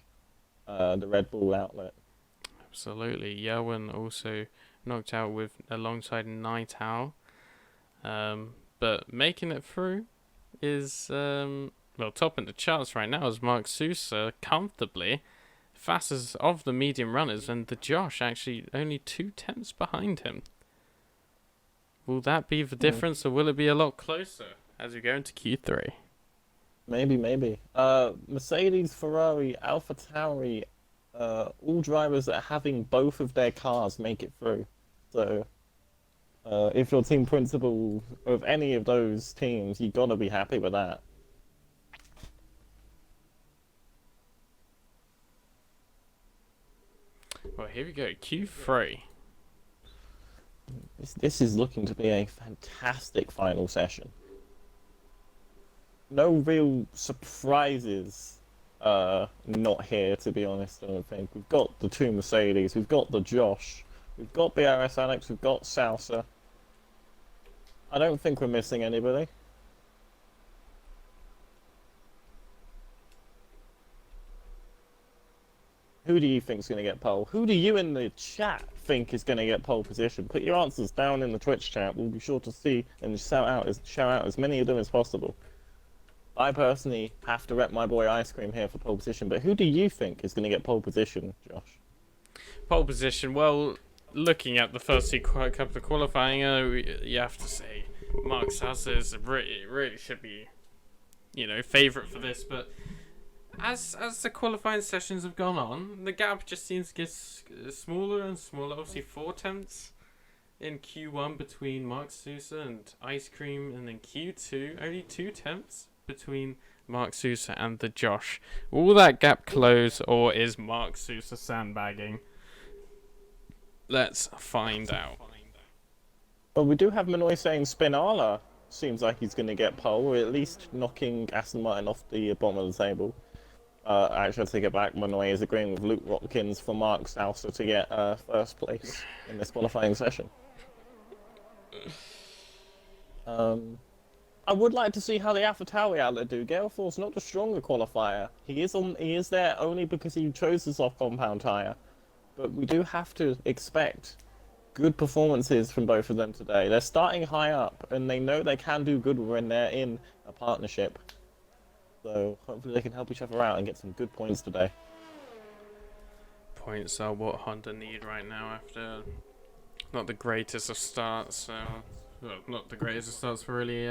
the Red Bull outlet. Absolutely. Yoan also knocked out alongside Night Owl. But making it through is topping the charts right now is Mark Sousa comfortably fastest of the medium runners, and the Josh actually only 2 tenths behind him. Will that be the difference, or will it be a lot closer as we go into Q3? Maybe. Mercedes, Ferrari, AlphaTauri, all drivers that are having both of their cars make it through. So If you're team principal of any of those teams, you gotta be happy with that. Well, here we go. Q3. This is looking to be a fantastic final session. No real surprises not here, to be honest, I don't think. We've got the two Mercedes, we've got the Josh, we've got BRS Alex, we've got Salsa. I don't think we're missing anybody. Who do you think is going to get pole? Who do you in the chat think is going to get pole position? Put your answers down in the Twitch chat. We'll be sure to see and shout out as many of them as possible. I personally have to rep my boy Ice Cream here for pole position, but who do you think is going to get pole position, Josh? Pole position, well, looking at the first couple of qualifying, you have to say Mark Salsa is really should be, favourite for this, but as the qualifying sessions have gone on, the gap just seems to get smaller and smaller. Obviously, 4 tenths in Q1 between Mark Sousa and Ice Cream, and then Q2, only 2 tenths between Mark Sousa and the Josh. Will that gap close, or is Mark Sousa sandbagging? Let's find out. Well, we do have Manoy saying Spinala seems like he's going to get pole, or at least knocking Aston Martin off the bottom of the table. Actually, I take it back. Manoy is agreeing with Luke Watkins for Mark Salsa to get first place in this qualifying session. I would like to see how the AlphaTauri outlet do. Gale Force not the stronger qualifier. He is there only because he chose the soft compound tyre. But we do have to expect good performances from both of them today. They're starting high up, and they know they can do good when they're in a partnership. So hopefully they can help each other out and get some good points today. Points are what Honda need right now after not the greatest of starts. Well, not the greatest of starts for really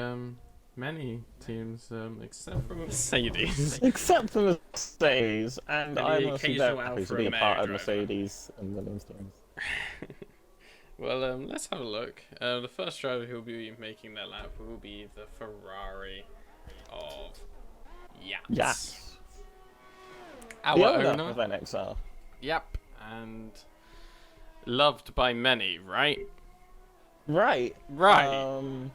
many teams, except for Mercedes. Except for Mercedes, and I'm honestly very occasional happy to Alfa be a part of Romeo Mercedes and Williams teams. Well, let's have a look. The first driver who will be making their lap will be the Ferrari of Yaps. Yes. Our The owner owner of NXR. Yep, and loved by many, right? Right. Well,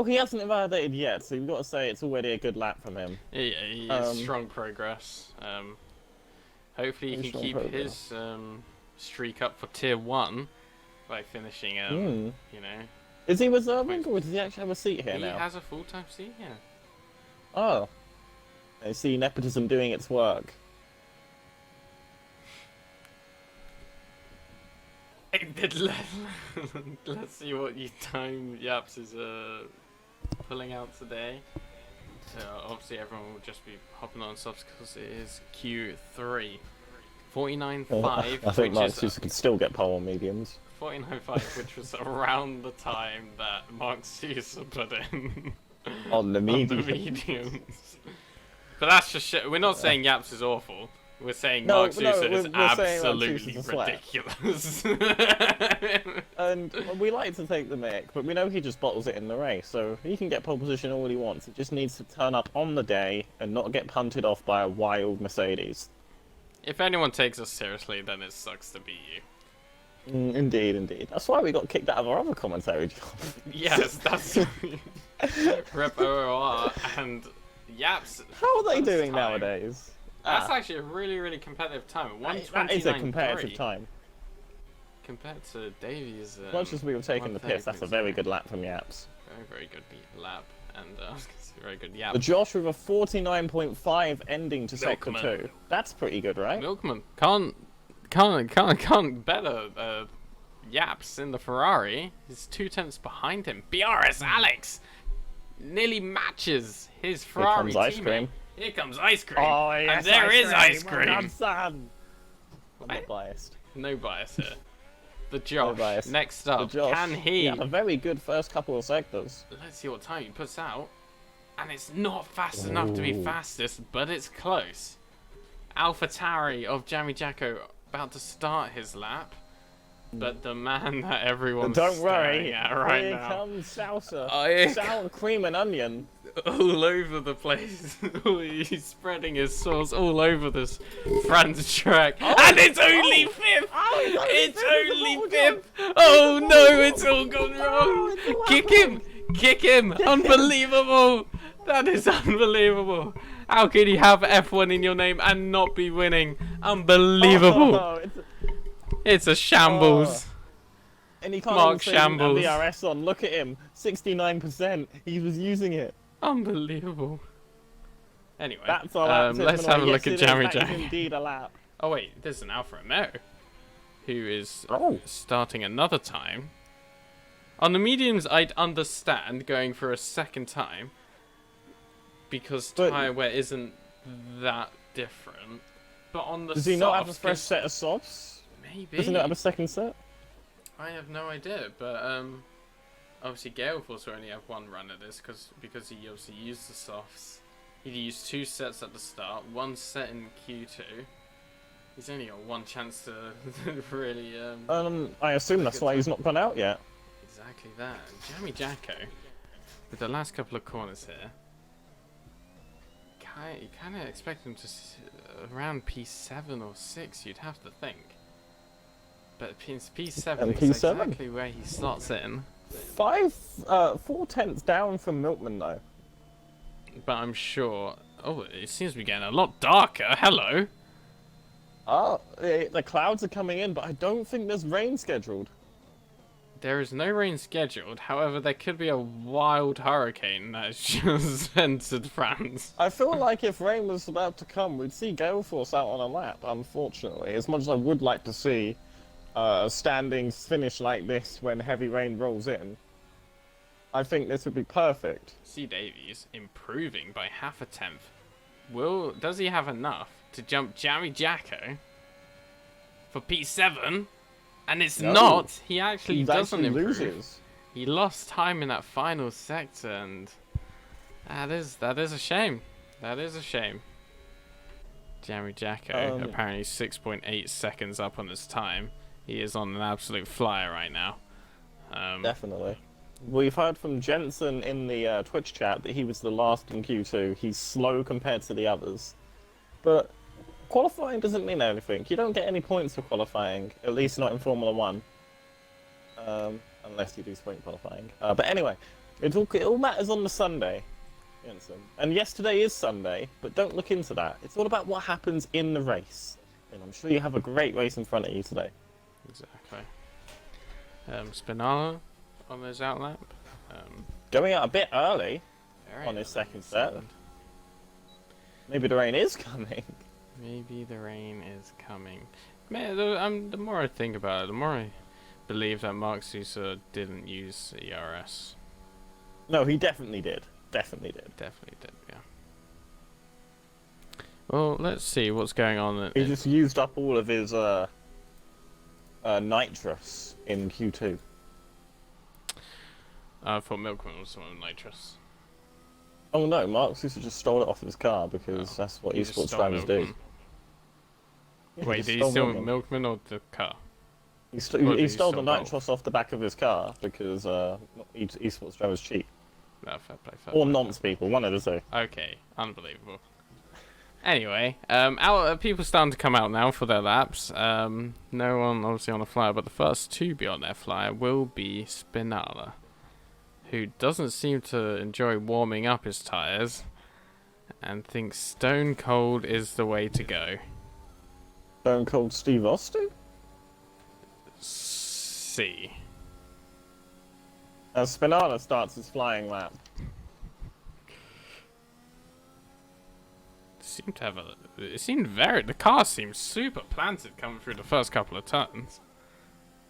he hasn't invalidated yet, so you've got to say it's already a good lap from him. Yeah, he is strong progress. Hopefully he can keep his streak up for tier 1 by finishing, Is he reserving, or does he actually have a seat here now? He has a full-time seat, yeah. Oh. I see nepotism doing its work. Let's see what time Yaps is pulling out today. Obviously everyone will just be hopping on subs because it is Q3. 49.5. I think Mark Sousa could still get pole on mediums. 49.5, which was around the time that Mark Sousa put in On the mediums. on the mediums. But that's just shit. We're not saying Yaps is awful. We're saying Mark Sousa is absolutely ridiculous. And we like to take the mick, but we know he just bottles it in the race, so he can get pole position all he wants. He just needs to turn up on the day and not get punted off by a wild Mercedes. If anyone takes us seriously, then it sucks to be you. Indeed. That's why we got kicked out of our other commentary job. Yes, that's Rep OOR and Yaps. How are they doing nowadays? That's actually a really competitive time. That is a competitive time. Compared to Davies. As much as we were taking the piss, that's a very good lap from Yaps. Very good lap, and very good Yaps. The Josh with a 49.5 ending to sector 2. That's pretty good, right? Milkman can't better Yaps in the Ferrari. He's 2 tenths behind him. BRS Alex nearly matches his Ferrari Here comes Ice Cream. Here comes Ice Cream. Oh, yes, and there is Ice Cream. Well done, son. I'm not biased. No bias here. The Josh. No bias. Next up, the Josh. can he? Yeah, a very good first couple of sectors. Let's see what time he puts out. And it's not fast enough to be fastest, but it's close. AlphaTauri of Jammy Jacko about to start his lap. but the man that everyone's Don't staring worry, at right here now. comes salsa. I- Sour cream and onion. All over the place. He's spreading his sauce all over this France track. And it's only fifth! It's only fifth! Oh no, it's all gone wrong! Kick him! Kick him! Unbelievable! That is unbelievable! How could you have F1 in your name and not be winning? Unbelievable! Oh, It's a shambles. and he can't Mark even say Shambles. VRS on. Look at him, 69%. He was using it. Unbelievable. Anyway, That's all. Right, let's have a look at Jammy That is Jacko. indeed a lap. Oh wait, there's an Alfa Romeo who is Oh. starting another time. On the mediums, I'd understand going for a second time because But- tyre wear isn't that different. But on the Does he not have a softs, fresh set of softs? maybe. Does he not have a second set? I have no idea, but obviously Gale Force will only have one run at this because he obviously used the softs. He used 2 sets at the start, 1 set in Q2. He's only got 1 chance to really I assume that's why he's not gone out yet. exactly that. Jammy Jacko with the last couple of corners here. You kind of expect him to around P7 or 6. You'd have to think. But P7 And is P7? exactly where he slots in. 4/10 down from Milkman though. But I'm sure. Oh, it seems to be getting a lot darker. Hello. The clouds are coming in, but I don't think there's rain scheduled. There is no rain scheduled. However, there could be a wild hurricane that has just entered France. I feel like if rain was about to come, we'd see Gale Force out on a lap, unfortunately. As much as I would like to see a standing finish like this when heavy rain rolls in, I think this would be perfect. C. Davies improving by half a tenth. Does he have enough to jump Jammy Jacko for P7? And it's No. not. He actually He doesn't actually improve. loses. He lost time in that final sector, and that is a shame. That is a shame. Jammy Jacko apparently 6.8 seconds up on his time. He is on an absolute flyer right now. Definitely. We've heard from Jensen in the Twitch chat that he was the last in Q2. He's slow compared to the others. But qualifying doesn't mean anything. You don't get any points for qualifying, at least not in Formula 1. Unless you do sprint qualifying. But anyway, it all matters on the Sunday, Jensen. And yes, today is Sunday, but don't look into that. It's all about what happens in the race. And I'm sure you have a great race in front of you today. Exactly. Spinala on his outlap. Going out a bit early Very on his early second set. second. Maybe the rain is coming. Maybe the rain is coming. Man, the more I think about it, the more I believe that Mark Sousa didn't use ERS. No, he definitely did. Definitely did. Definitely did, yeah. Well, let's see what's going on. He just used up all of his nitrous in Q2. For Milkman was some nitrous. Oh no, Mark Sousa just stole it off his car because that's what He just esports stole drivers do. Milkman. Yeah, Wait, just did he stole steal Milkman. Milkman or the car? He, Or st- did he he stole the steal both? nitrous off the back of his car because esports drivers cheat. No, fair play, fair Or play. nonce people, one of the two. Okay, unbelievable. Anyway, people starting to come out now for their laps. No one obviously on a flyer, but the first to be on their flyer will be Spinala, who doesn't seem to enjoy warming up his tyres and thinks Stone Cold is the way to go. Stone Cold Steve Austin? C. As Spinala starts his flying lap. Seemed to have the car seemed super planted coming through the first couple of turns.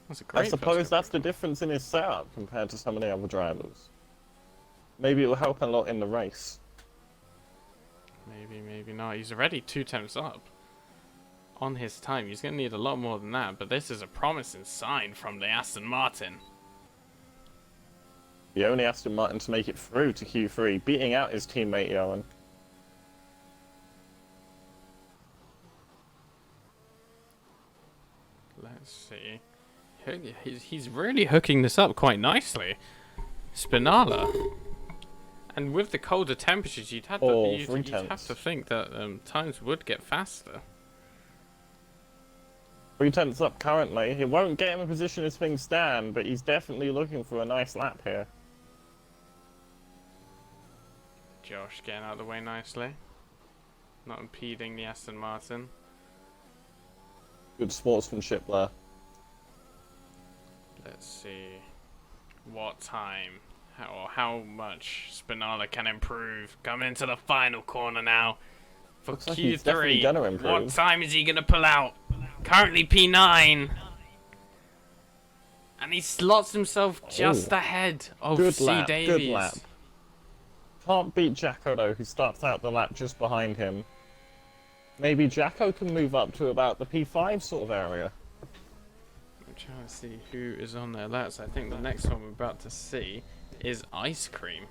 That's a great I suppose first that's the couple. difference in his setup compared to some of the other drivers. Maybe it will help a lot in the race. Maybe not. He's already 2 tenths up on his time. He's going to need a lot more than that, but this is a promising sign from the Aston Martin. The only Aston Martin to make it through to Q3, beating out his teammate Johan. Let's see He's really hooking this up quite nicely. Spinala. And with the colder temperatures, you'd have to think that times would get faster. 3/10 up currently. He won't get him in position as things stand, but he's definitely looking for a nice lap here. Josh getting out of the way nicely. Not impeding the Aston Martin. Good sportsmanship there. Let's see. What time? How much Spinala can improve. Coming into the final corner now. For Looks like he's definitely Q3. gonna improve. What time is he going to pull out? Currently P9. And he slots himself just ahead of Good C. lap, Davies. good lap. Can't beat Jacko though, who starts out the lap just behind him. Maybe Jacko can move up to about the P5 sort of area. I'm trying to see who is on their laps. I think the next one we're about to see is Ice Cream,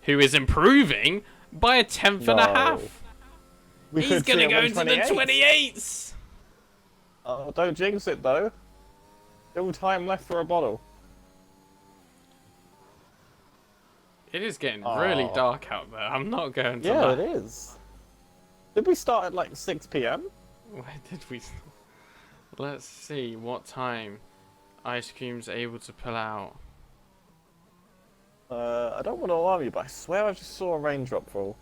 who is improving by a tenth and a half. He's gonna go into the 28s. Oh, don't jinx it though. Still time left for a bottle. It is getting really dark out there. I'm not going to Yeah, lie. it is. Did we start at like 6 PM? Where did we start? Let's see what time Ice Cream's able to pull out. I don't want to alarm you, but I swear I just saw a raindrop fall.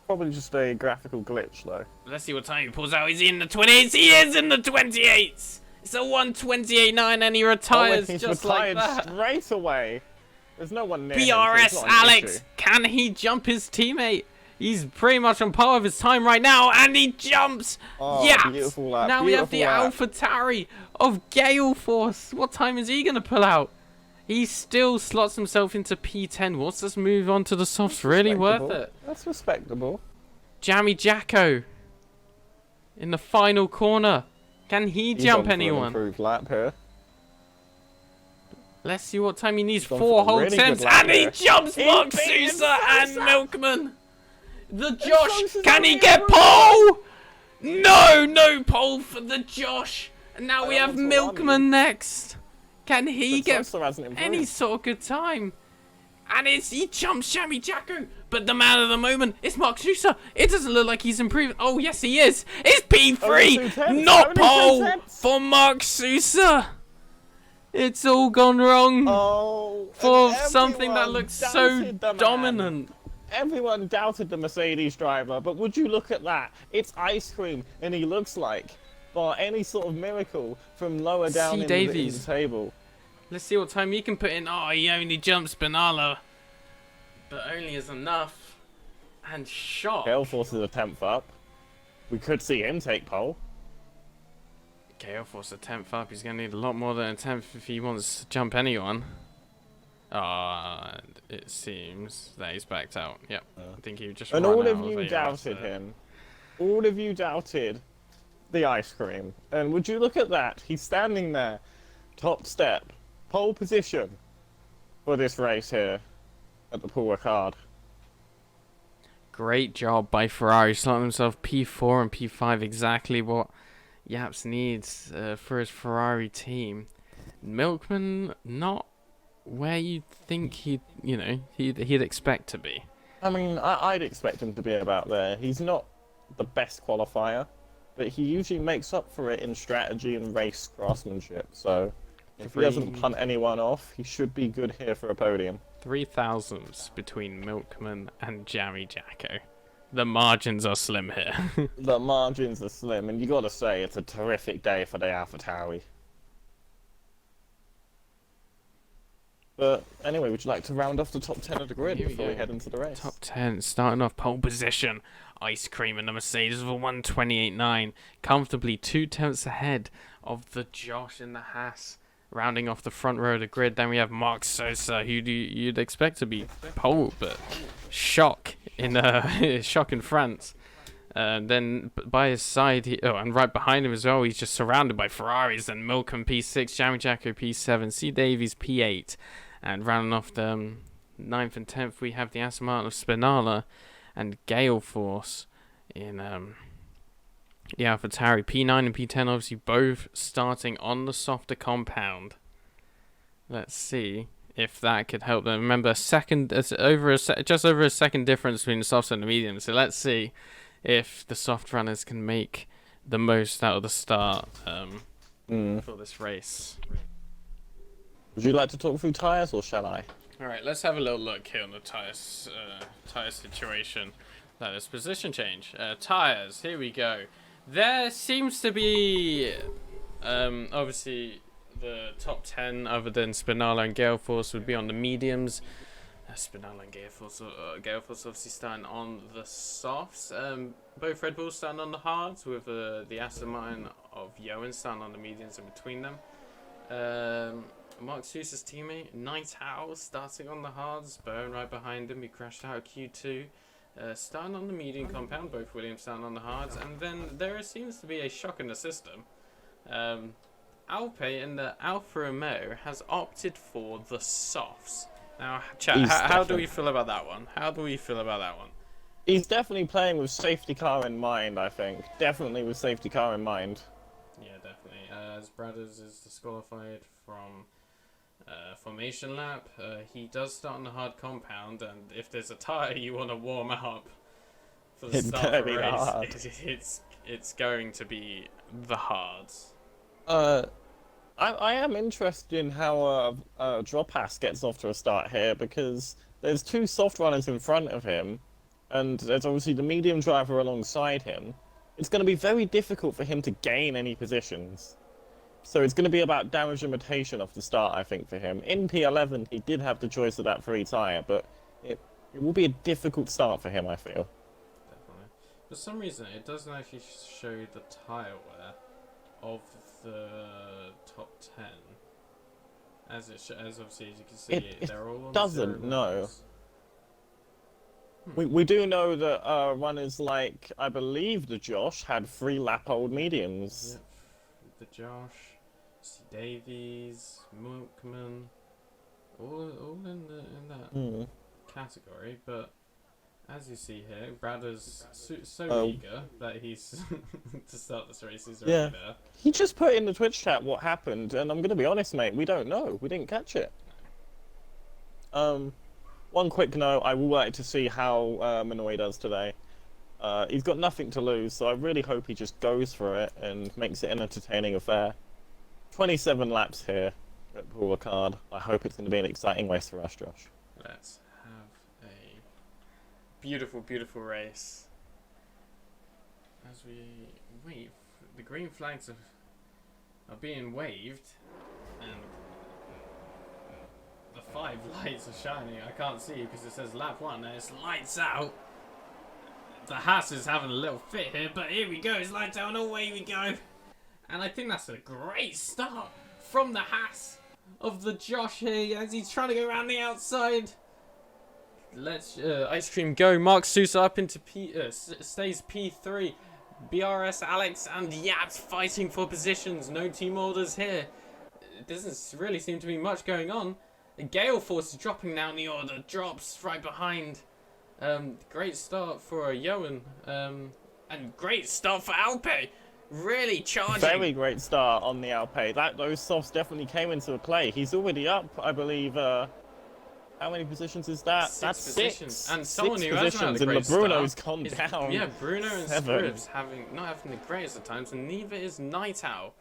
Probably just a graphical glitch though. Let's see what time he pulls out. Is he in the 28s? He is in the 28s! It's a 1:28.9 and he retires he's just retired like that. straight away. There's no one near him, so PRS it's not an Alex, issue. can he jump his teammate? He's pretty much on par with his time right now, and he jumps! Oh, Yes! beautiful lap, Now we have the beautiful lap. AlphaTauri of Gale Force. What time is he going to pull out? He still slots himself into P10. What's this move on to the softs? Really worth it. That's respectable. Jammy Jacko in the final corner. Can he He's jump on for an anyone? improved lap here. Let's see what time he needs. He's on 4 for a whole really tenths, good lap and he here. jumps He Mark beat Sousa and Sousa. Milkman. The Josh, Sousa's can he only get improved. pole? No pole for the Josh. And now we I have don't want to alarm Milkman next. Can he But get Sousa hasn't improved. any sort of good time? And he jumps Jammy Jacko, but the man of the moment is Mark Sousa. It doesn't look like he's improved. Oh yes, he is. It's Only P3, 2 tenths, not only 2 pole tenths. for Mark Sousa. It's all gone wrong for And something that everyone looks so doubted the man. dominant. Everyone doubted the Mercedes driver, but would you look at that? It's Ice Cream, and he looks like, bar any sort of miracle, from lower down C. in Davies. the table. Let's see what time he can put in. Oh, he only jumps Spinala, but only is enough. And shot. Gale Force is a 10th up. We could see him take pole. Gale Force a 10th up. He's going to need a lot more than a 10th if he wants to jump anyone. And it seems that he's backed out. Yep. I think he just And run all out of you ARS doubted there. him. All of you doubted the Ice Cream. And would you look at that? He's standing there. Top step. Pole position for this race here at the Paul Ricard. Great job by Ferrari, slotting himself P4 and P5, exactly what Yaps needs for his Ferrari team. Milkman not where you'd think he'd expect to be. I mean, I'd expect him to be about there. He's not the best qualifier, but he usually makes up for it in strategy and race craftsmanship. So if he doesn't punt anyone off, he should be good here for a podium. 3,000s between Milkman and Jammy Jacko. The margins are slim here. The margins are slim, and you got to say it's a terrific day for the AlphaTauri. But anyway, would you like to round off the top 10 of the grid Here we before we go. head into the race? Top 10, starting off pole position. Ice Cream and the Mercedes with a 128.9, comfortably 2 tenths ahead of the Josh in the Haas. Rounding off the front row of the grid, then we have Mark Sousa, who you'd expect to be pole, but shock in France. Then by his side, and right behind him as well, he's just surrounded by Ferraris and Milcom P6, Jammy Jacko P7, C. Davies P8, and rounding off the 9th and 10th, we have the Aston Martin of Spinala and Gale Force in the AlphaTauri. P9 and P10 obviously both starting on the softer compound. Let's see if that could help them. Remember, just over a second difference between the softs and the mediums. So let's see if the soft runners can make the most out of the start for this race. Would you like to talk through tyres, or shall I? All right, let's have a little look here on the tire situation. That is position change. Tires. Here we go. There seems to be obviously the top 10 other than Spinala and Gale Force would be on the mediums. Spinala and Gale Force obviously starting on the softs. Both Red Bulls starting on the hards, with the Aston of Yoan starting on the mediums in between them. Mark Sousa's teammate, Night Owl, starting on the hards. Byrne right behind him, he crashed out of Q2. Starting on the medium compound, both Williams starting on the hards. And then there seems to be a shock in the system. Alpe in the Alfa Romeo has opted for the softs. Now, chat, how do we feel about that one? He's definitely playing with safety car in mind, I think. Definitely with safety car in mind. Yeah, definitely. As Bradders is disqualified from formation lap, he does start on the hard compound, and if there's a tyre you want to warm up for the start of the race, it's going to be the hards. I am interested in how Dropass gets off to a start here, because there's two soft runners in front of him, and there's obviously the medium driver alongside him. It's going to be very difficult for him to gain any positions. So it's going to be about damage limitation off the start, I think, for him. In P11, he did have the choice of that free tyre, but it will be a difficult start for him, I feel. Definitely. For some reason, it doesn't actually show the tyre wear of the top 10. As obviously, as you can see, they're all on doesn't, no. Hmm. We do know that runners like, I believe, the Josh had 3 lap-old mediums. Yep. The Josh, C. Davies, Milkman, all in that category. But as you see here, Bradders so eager that he's to start this race. He's already there. He just put in the Twitch chat what happened, and I'm going to be honest, mate, we don't know. We didn't catch it. One quick note, I would like to see how Minoy does today. He's got nothing to lose, so I really hope he just goes for it and makes it an entertaining affair. 27 laps here at Paul Ricard. I hope it's going to be an exciting race for us, Josh. Let's have a beautiful, beautiful race. As we wave, the green flags are being waved, and the 5 lights are shining. I can't see because it says lap 1 and it's lights out. The Haas is having a little fit here, but here we go, it's lights out and away we go. And I think that's a great start from the Haas of the Josh here as he's trying to go around the outside. Let's Ice Cream go. Mark Sousa up into stays P3. BRS, Alex and Yaps fighting for positions. No team orders here. It doesn't really seem to be much going on. Gale Force is dropping down the order. Drops right behind. Great start for Yoan, and great start for Alpe. Really charging. Very great start on the Alpe. Those softs definitely came into play. He's already up, I believe. How many positions is that? That's positions. 6. And someone 6 who hasn't had a positions, great and Bruno's start gone down. Yeah, Bruno and 7. Scribbs not having the greatest of times, and neither is Night Owl.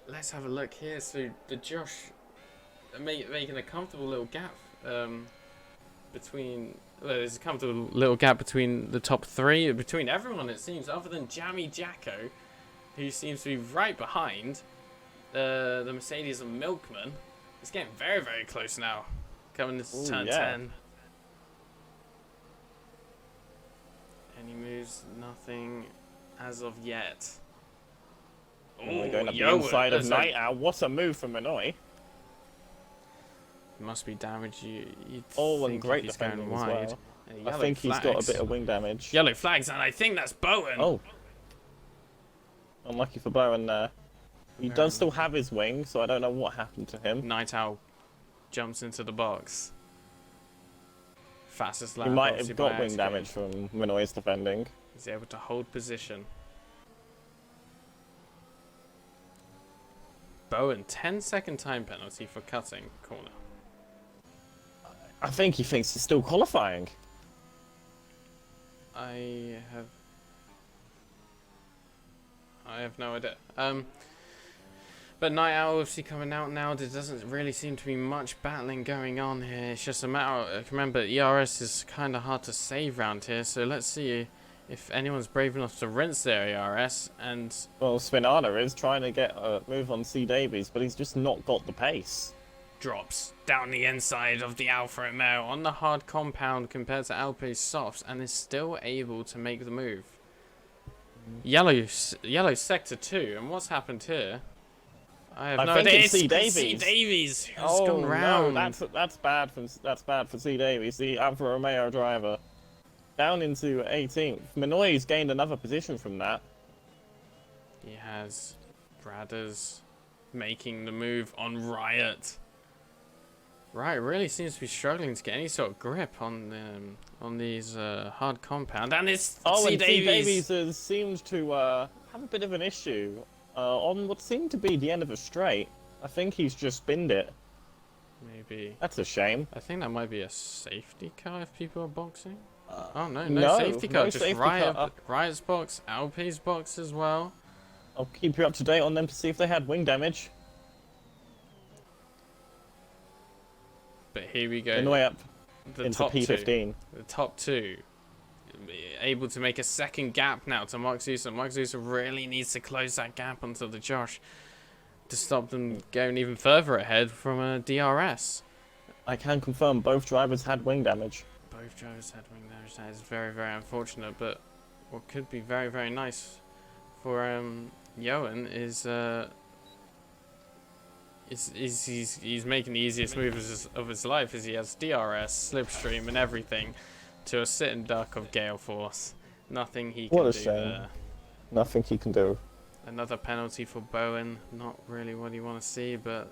Let's have a look here. So the Josh making a comfortable little gap. There's a comfortable little gap between the top 3, between everyone it seems, other than Jammy Jacko, who seems to be right behind the Mercedes and Milkman. It's getting very, very close now, coming into turn 10. Any moves? Nothing as of yet. We're going up the inside of Night Owl. What a move from Minoy. Must be damage. You'd and great he's defending going wide. as well. I think he's got a bit of wing damage. Yellow flags, and I think that's Bowen. Oh. Unlucky for Bowen there. He does still have his wing, so I don't know what happened to him. Night Owl jumps into the box. Fastest lap. He might obviously have got by wing Ice damage Cream. from Minoy's defending. He's able to hold position. Bowen, 10-second time penalty for cutting corner. I think he thinks he's still qualifying. I have no idea. But Night Owl obviously coming out now. There doesn't really seem to be much battling going on here. It's just a matter of, remember, ERS is kind of hard to save round here. So let's see if anyone's brave enough to rinse their ERS. And Well, Spinana is trying to get a move on C. Davies, but he's just not got the pace. drops down the inside of the Alfa Romeo on the hard compound compared to Alpine's softs, and is still able to make the move. Yellow sector 2, and what's happened here? I have no think idea. it's C. C. Davies. Davies who's Oh gone round. no, that's bad for C. Davies, the Alfa Romeo driver. Down into 18th. Minoy's gained another position from that. He has Bradders making the move on Riot. Riot really seems to be struggling to get any sort of grip on these hard compound, and it's C. And Davies. C. Davies has seemed to have a bit of an issue on what seemed to be the end of a straight. I think he's just binned it. Maybe. That's a shame. I think that might be a safety car if people are boxing. Oh no, no, safety car, no just safety Riot, car. Riot's box, Alpi's box as well. I'll keep you up to date on them to see if they had wing damage. But here we go. Minoy up The into top P15. two. The top two. Able to make a second gap now to Mark Zusa. Mark Zusa really needs to close that gap onto the Josh to stop them going even further ahead from a DRS. I can confirm both drivers had wing damage. Both drivers had wing damage. That is very, very unfortunate. But what could be very, very nice for Johan is he's making the easiest move of his life, as he has DRS, slipstream, and everything to a sit and duck of Gale Force. Nothing he can What a do shame. there. Nothing he can do. Another penalty for Bowen. Not really what you want to see, but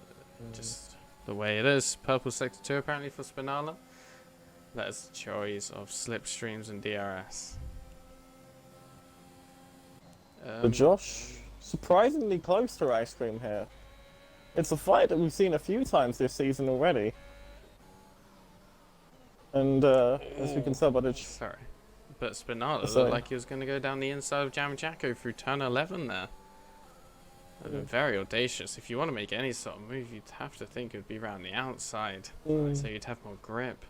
just the way it is. Purple sector 2 apparently for Spinala. That is the choice of slipstreams and DRS. But Josh, surprisingly close to Ice Cream here. It's a fight that we've seen a few times this season already. And as we can tell by the... Sorry. But Spinala Sorry. looked like he was going to go down the inside of Jammy Jacko through turn 11 there. That would be very audacious. If you want to make any sort of move, you'd have to think it would be around the outside. So you'd have more grip.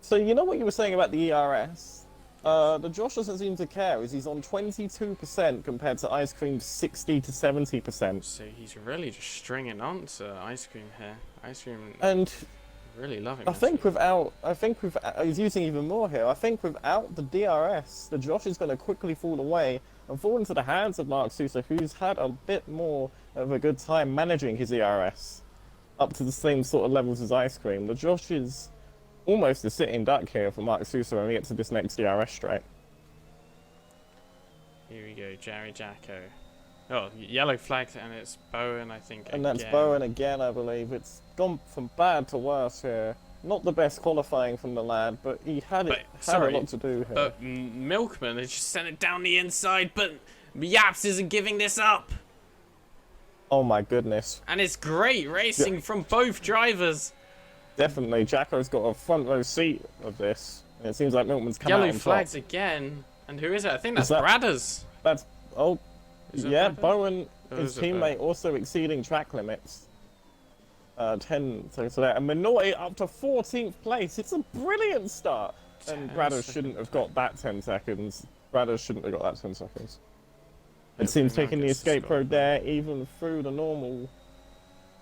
So you know what you were saying about the ERS? The Josh doesn't seem to care, as he's on 22% compared to Ice Cream's 60 to 70%. So he's really just stringing on to Ice Cream here. Ice Cream And really loving I this. think without, he's using even more here. I think without the DRS, the Josh is going to quickly fall away and fall into the hands of Mark Sousa, who's had a bit more of a good time managing his ERS up to the same sort of levels as Ice Cream. The Josh is almost a sitting duck here for Mark Sousa when we get to this next DRS straight. Here we go, Jerry Jacko. Oh, yellow flagged, and it's Bowen, I think. And that's again. Bowen again, I believe. It's gone from bad to worse here. Not the best qualifying from the lad, but he had a lot to do here. But Milkman has just sent it down the inside, but Yaps isn't giving this up. Oh my goodness. And it's great racing from both drivers. Definitely, Jacko's got a front row seat of this. And it seems like Milkman's come out Yellow on flags top. again. And who is it? I think that's Is that- Bradders. That's, oh, Is it yeah, Bradder? Bowen, Or his is it teammate, also exceeding track limits. 10 so there. And Minoy up to 14th place. It's a brilliant start. And 10 Bradders seconds. shouldn't have got that 10 seconds. Bradders shouldn't have got that 10 seconds. It Hopefully seems no one taking the gets to escape score. road there, even through the normal,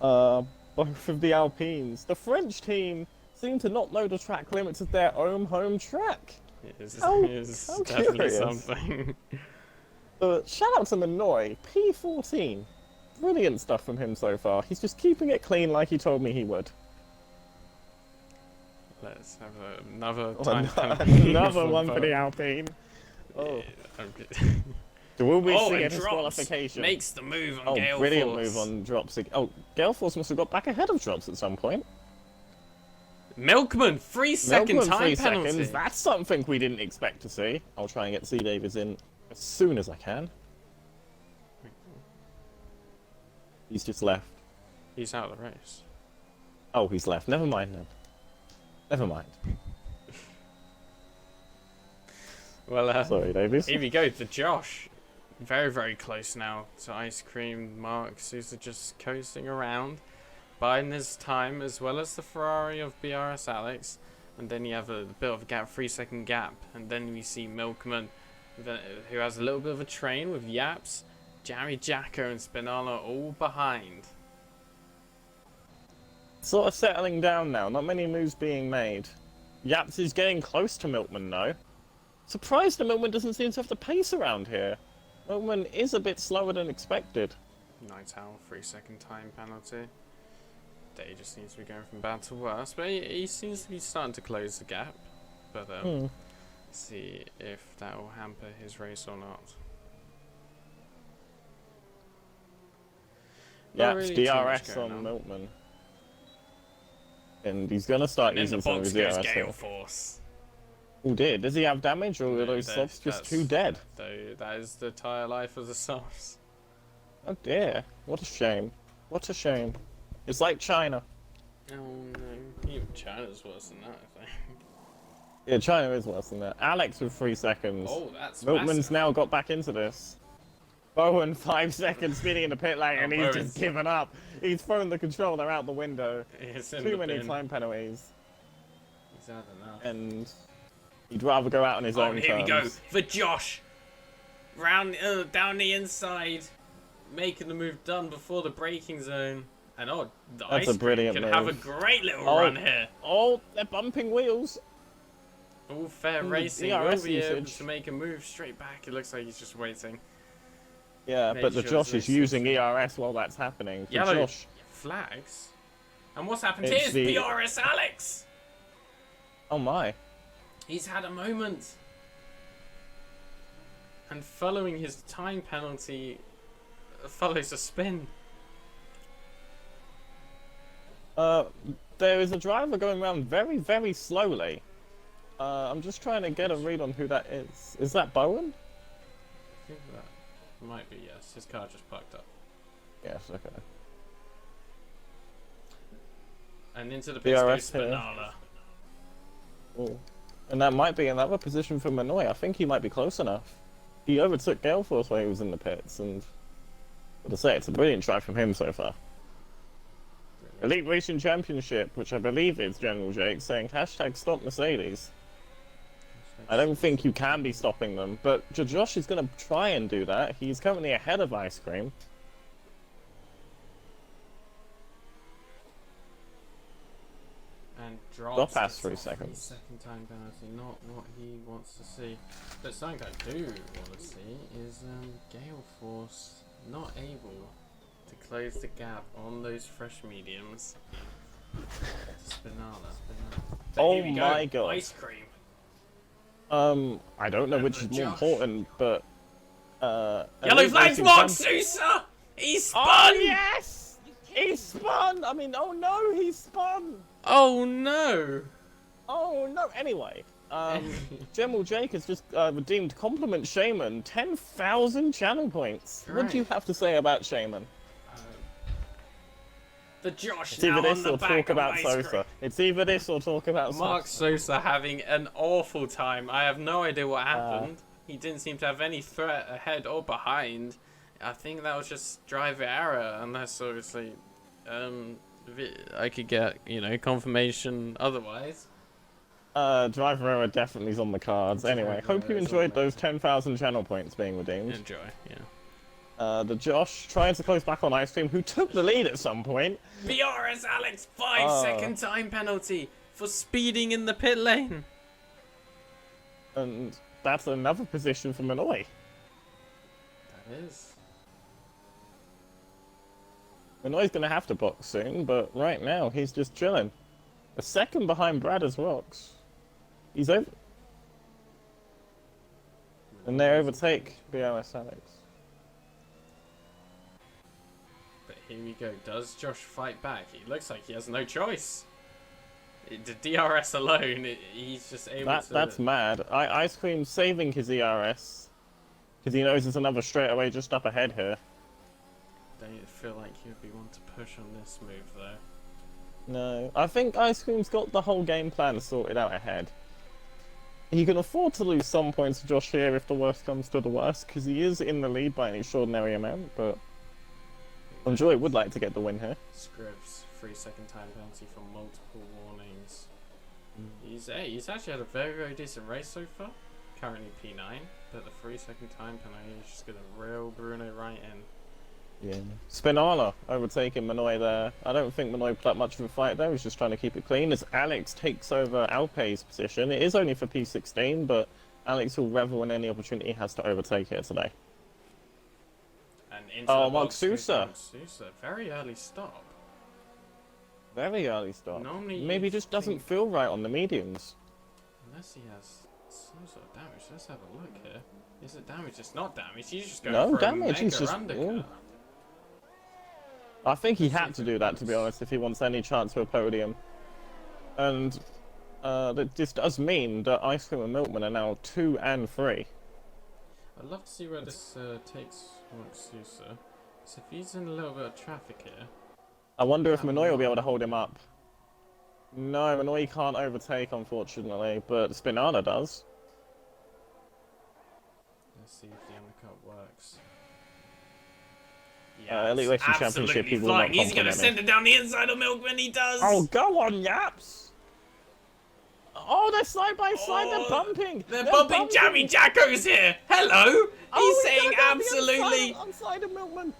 both of the Alpines. The French team seem to not know the track limits of their own home track. It is How definitely curious. something. But shout out to Minoy, P14. Brilliant stuff from him so far. He's just keeping it clean like he told me he would. Let's have another Oh, time. another one for the Alpine. Oh. Will we see a and disqualification? Makes the move on Gale brilliant Force. move on Drops. Oh, Gale Force must have got back ahead of Drops at some point. Milkman, 3-second Milkman, time 3 penalty. seconds. That's something we didn't expect to see. I'll try and get C. Davies in as soon as I can. He's just left. He's out of the race. Oh, he's left. Never mind then. Never mind. Well, Sorry, Davies. here we go to Josh. Very, very close now to Ice Cream. Mark Sousa just coasting around, biding his time, as well as the Ferrari of BRS Alex. And then you have a bit of a gap, 3-second gap. And then we see Milkman, who has a little bit of a train with Yaps, Jammy, Jacko, and Spinala all behind. Sort of settling down now. Not many moves being made. Yaps is getting close to Milkman though. Surprised that Milkman doesn't seem to have the pace around here. Milkman is a bit slower than expected. Night Owl, 3-second time penalty. Day just seems to be going from bad to worse, but he seems to be starting to close the gap. But see if that will hamper his race or not. Yaps really too much DRS going on on. Milkman. And he's gonna start And then using the some of box his goes DRS. Gale Force. Oh dear, does he have damage or are those softs just too dead? Though that is the tire life of the softs. Oh dear, what a shame. What a shame. It's like China. Oh no, even China's worse than that, I think. Yeah, China is worse than that. Alex with 3 seconds. Oh, that's Milkman's massive. now got back into this. Bowen, 5 seconds, speeding in the pit lane, and he's Bowen's- just given up. He's thrown the controller out the window. It's in Too the many bin. time penalties, He's had enough. and he'd rather go out on his Oh, own and here we go terms. for Josh. Round down the inside, making the move done before the braking zone. And the That's Ice a Cream brilliant can move. have a great little Oh. run here. Oh, they're bumping wheels. All fair Ooh, racing DRS will be able usage. to make a move straight back. It looks like he's just waiting. Yeah, Make but the sure Josh there's is no using switch. ERS while that's happening. For Yellow Josh, flags. And what's happened It's here is the- BRS Alex. oh my. He's had a moment. And following his time penalty follows a spin. There is a driver going around very, very slowly. I'm just trying to get a read on who that is. Is that Bowen? I think that might be, yes. His car just parked up. Yes, okay. And into the pits goes BRS here. Spinala. Oh. And that might be another position for Manoy. I think he might be close enough. He overtook Gale Force while he was in the pits, and what to say, it's a brilliant try from him so far. Elite Racing Championship, which I believe is General Jake, saying hashtag stop Mercedes. I don't think you can be stopping them, but Josh is going to try and do that. He's currently ahead of Ice Cream. And drops past the 3 seconds. Second time penalty, not what he wants to see. But something I do want to see is Gale Force not able to close the gap on those fresh mediums. Spinala. But Oh here we my go. God. Ice Cream. I don't know which is more Josh. important, but Yellow Elite flags, Racing Mark Champ- Sousa! He spun! Oh yes! He spun! I mean, oh no, he spun! Oh no! Oh no, anyway. General Jake has just redeemed Compliment Shaman 10,000 channel points. What do you Right. have to say about Shaman? The Josh It's now either on this the or back talk of about Ice Sosa. Cream. It's either this or talk about Mark Sosa. Sosa having an awful time. I have no idea what happened. He didn't seem to have any threat ahead or behind. I think that was just driver error, unless obviously I could get, confirmation otherwise. Driver error definitely is on the cards. Anyway, Driver hope you error is enjoyed on the those 10,000 channel points being redeemed. Enjoy, yeah. The Josh trying to close back on Ice Cream, who took the lead at some point. BRS Alex, 5-second time penalty for speeding in the pit lane. And that's another position for Manoy. That is. Manoy's going to have to box soon, but right now he's just chilling. A second behind Bradders Rocks. He's over. And they overtake BRS Alex. But here we go. Does Josh fight back? He looks like he has no choice. The DRS alone, he's just able to... That's mad. Ice Cream saving his ERS because he knows there's another straightaway just up ahead here. Don't feel like he would be one to push on this move though. No, I think Ice Cream's got the whole game plan sorted out ahead. He can afford to lose some points to Josh here if the worst comes to the worst, because he is in the lead by an extraordinary amount, but I'm sure he would like to get the win here. Scribbs, 3-second time penalty for multiple warnings. He's actually had a very decent race so far. Currently P9, but the 3-second time penalty is just going to reel Bruno right in. Yeah. Spinala overtaking Manoy there. I don't think Manoy put up much of a fight though. He's just trying to keep it clean as Alex takes over Alpe's position. It is only for P16, but Alex will revel in any opportunity he has to overtake here today. And into Oh, the Mark box Sousa. Sousa. Very early stop. Very early stop. Normally Maybe you'd just doesn't think- feel right on the mediums. Unless he has some sort of damage. Let's have a look here. Is it damage? It's not damage. He's just going No for damage, a mega he's just- undercut. ooh. I think he had to do that, to be honest, if he wants any chance for a podium. And this does mean that Ice Cream and Milkman are now 2 and 3. I'd love to see where this takes Mark Sousa. So if he's in a little bit of traffic here. I wonder if Manoy will be able to hold him up. No, Manoy can't overtake, unfortunately, but Spinana does. Let's see if the undercut works. Elite Racing Championship, he will not He's going to compliment send it down the inside of Milkman. He does. Oh, go on, Yaps! Oh, they're side by side, they're bumping! They're bumping. Jammy Jacko's here. Hello. He's saying gonna go the absolutely. Outside of Milkman.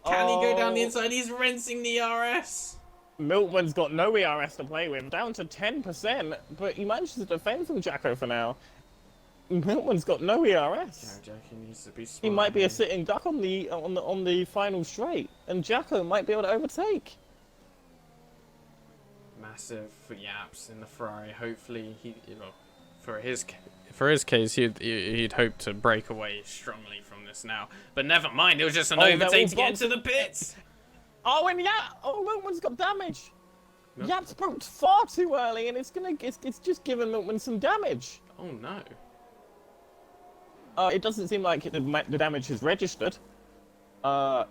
Can he go down the Oh. inside? He's rinsing the RS. Milkman's got no ERS to play with, down to 10%, but he manages to defend from Jacko for now. Milkman's got no ERS. Jacko needs to be smart. He might be here. a sitting duck on the final straight, and Jacko might be able to overtake. Massive for Yaps in the Ferrari. Hopefully, for his case, he'd hope to break away strongly from this now. But never mind, it was just an Oh, they're overtake all to get bumped. into the pits. Oh, and Milkman's got damage. Yaps broke far too early, and it's just giving Milkman some damage. Oh no. It doesn't seem like the damage is registered.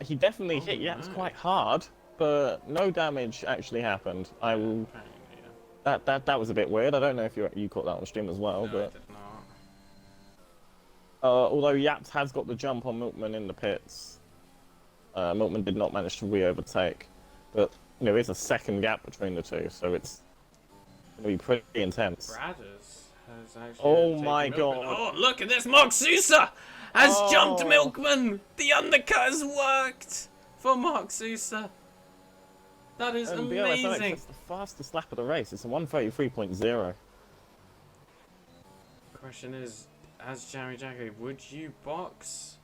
He definitely hit Yaps no. quite hard, but no damage actually happened. I will. That was a bit weird. I don't know if you caught that on stream as well, No, I but did not. although Yaps has got the jump on Milkman in the pits, Milkman did not manage to re-overtake. But there is a second gap between the two, so it's going to be pretty intense. Bradders has actually. Oh taken my Milkman. God. Oh, look at this! Mark Sousa has jumped Oh. Milkman. The undercut has worked for Mark Sousa. That is And BLS Alex, amazing. that's the fastest lap of the race. It's a 1:33.0. Question is, as Jammy Jacko, would you box,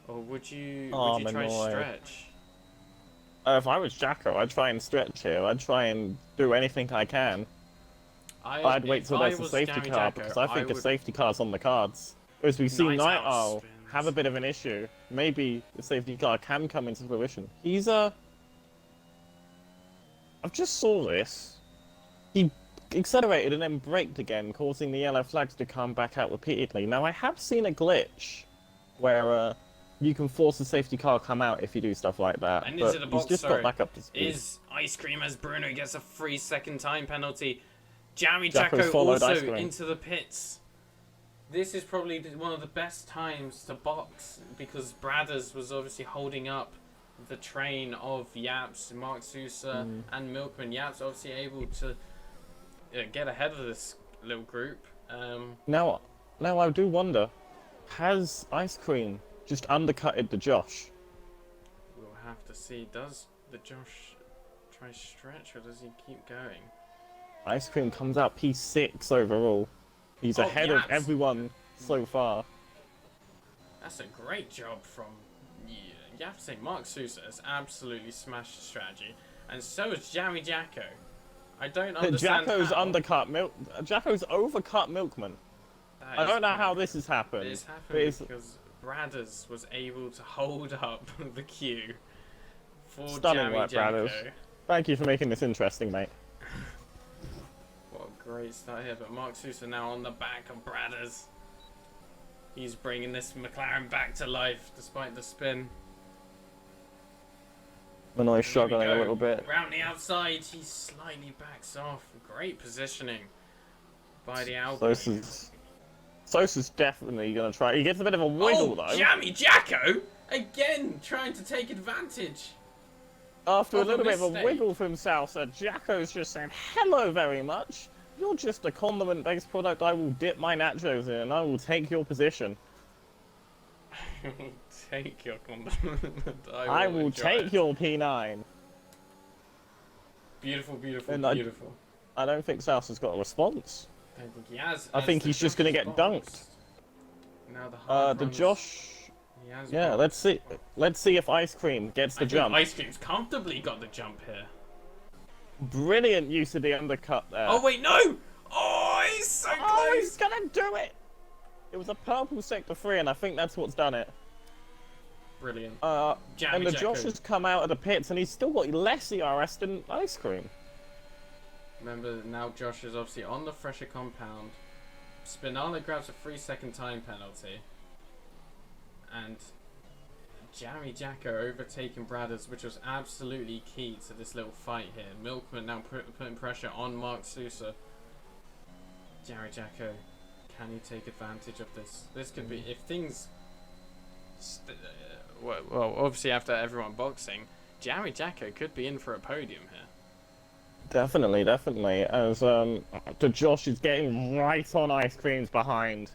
or would you Oh, try Manoy. stretch? If I was Jacko, I'd try and stretch here. I'd try and do anything I can. I'd wait till there's a safety car because I think a safety car's on the cards. As we see Night Night Owl Owl spins. have a bit of an issue. Maybe the safety car can come into fruition. He's I've just saw this. He accelerated and then braked again, causing the yellow flags to come back out repeatedly. Now I have seen a glitch where you can force the safety car come out if you do stuff like that. And but into the box, he's just sorry. got back up to speed. Is Ice Cream as Bruno gets a 3-second time penalty. Jammy Jacko's Jacko followed Ice also Cream. into the pits. This is probably one of the best times to box because Bradders was obviously holding up the train of Yaps, Mark Sousa, and Milkman. Yaps obviously able to get ahead of this little group. Now I do wonder, has Ice Cream just undercutted the Josh? We'll have to see. Does the Josh try stretch or does he keep going? Ice Cream comes out P6 overall. He's Oh, ahead Yaps. of everyone so far. That's a great job from you have to say Mark Sousa has absolutely smashed the strategy, and so has Jammy Jacko. I don't understand Jacko's how. Jacko's overcut Milkman. That I is don't know how crazy. this has happened. This but happened it's because Bradders was able to hold up the queue for Stunning Jammy work, Jacko. Bradders. Thank you for making this interesting, mate. great start here, but Mark Sousa now on the back of Bradders. He's bringing this McLaren back to life despite the spin. Manoy struggling a little bit. Round the outside, he slightly backs off. Great positioning by the Albon. Sosa's definitely going to try. He gets a bit of a wiggle, though. Jammy Jacko! Again, trying to take advantage. After a little bit of a wiggle from Sousa, Jacko's just saying, hello very much. You're just a condiment-based product. I will dip my nachos in and I will take your position. Take your condiment. I will take your P9. Beautiful, beautiful, and beautiful. I don't think Sousa's got a response. I don't think he has. I think he's just going to get dunked. Now the Josh... Yeah, let's see if Ice Cream gets the jump. Ice Cream's comfortably got the jump here. Brilliant use of the undercut there. Oh wait, no! Oh, he's so close! Oh, he's gonna do it! It was a purple sector 3, and I think that's what's done it. Brilliant. And the Josh has come out of the pits, and he's still got less ERS than Ice Cream. Remember, now Josh is obviously on the fresher compound. Spinala grabs a 3-second time penalty. And Jammy Jacko overtaking Bradders, which was absolutely key to this little fight here. Milkman now putting pressure on Mark Sousa. Jammy Jacko, can he take advantage of this? This could be, if things... well, obviously after everyone boxing, Jammy Jacko could be in for a podium here. Definitely, definitely. As the Josh is getting right on Ice Cream's behind.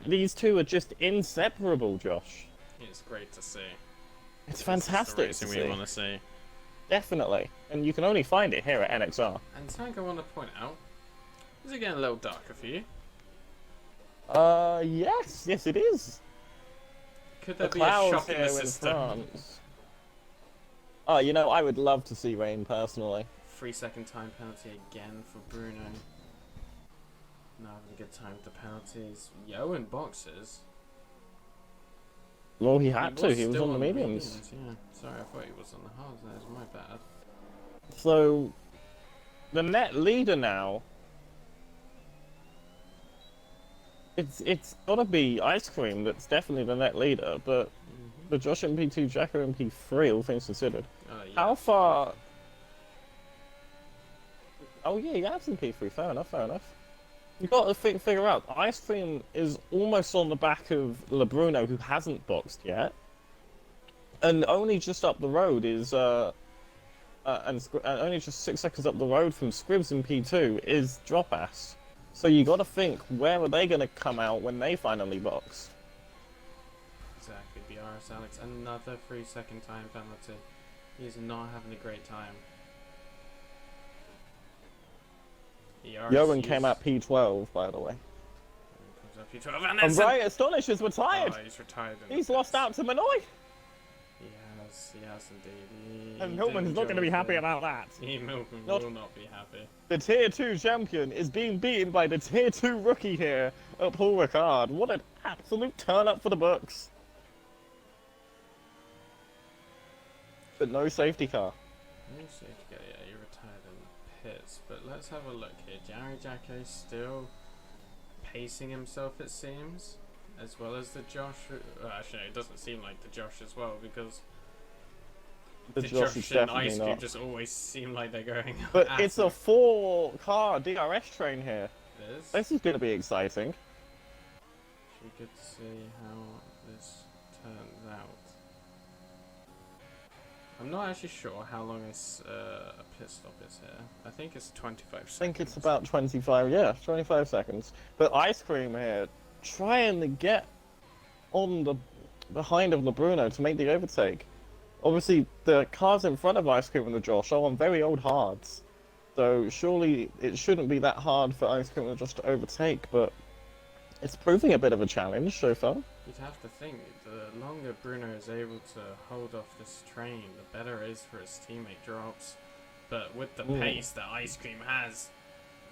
These two are just inseparable, Josh. It's great to see. It's fantastic to see. We want to see. Definitely. And you can only find it here at NXR. And something I want to point out, is it getting a little darker for you? Yes it is. Could there be a shock in the here system? In France. Oh, you know, I would love to see rain personally. 3-second time penalty again for Bruno. Not having a good time with the penalties. Yo in boxes. Well, he had to. He was on the mediums. Yeah. Sorry, I thought he was on the hards. That was my bad. So, the net leader now. It's gotta be Ice Cream. That's definitely the net leader. But the Josh MP2, Jacko MP3, all things considered. Yeah. How far? Oh yeah, you have some P3. Fair enough. Fair enough. You've got to figure out, Ice Cream is almost on the back of LeBruno, who hasn't boxed yet. And only just up the road is, only just 6 seconds up the road from Scribs and P2 is Drop Ass. So you got to think, where are they going to come out when they finally box? Exactly, BRS Alex, another 3-second time penalty. He's not having a great time. Yoan came out P12, by the way. P12, and I'm right, Astonish is retired. Oh, he's retired. He's lost out to Manoy. He has indeed. And Milkman's not going to be happy about that. Milkman will not be happy. The Tier 2 champion is being beaten by the Tier 2 rookie here at Paul Ricard. What an absolute turn-up for the books. But no safety car. No safety car, yeah, he retired in the pits. But let's have a look here. Jammy Jacko still pacing himself, it seems. As well as the Josh. Actually, it doesn't seem like the Josh as well, because the Josh and Ice Cube just always seem like they're going. But it's a 4-car DRS train here. It is. This is going to be exciting. Should be good to see how this turns out. I'm not actually sure how long this pit stop is here. I think it's 25 seconds. I think it's about 25, yeah, 25 seconds. But Ice Cream here, trying to get on the behind of LeBruno to make the overtake. Obviously, the cars in front of Ice Cream and the Josh are on very old hards. So surely it shouldn't be that hard for Ice Cream and the Josh to overtake, but it's proving a bit of a challenge so far. You'd have to think, the longer Bruno is able to hold off this train, the better it is for his teammate Drops. But with the pace that Ice Cream has,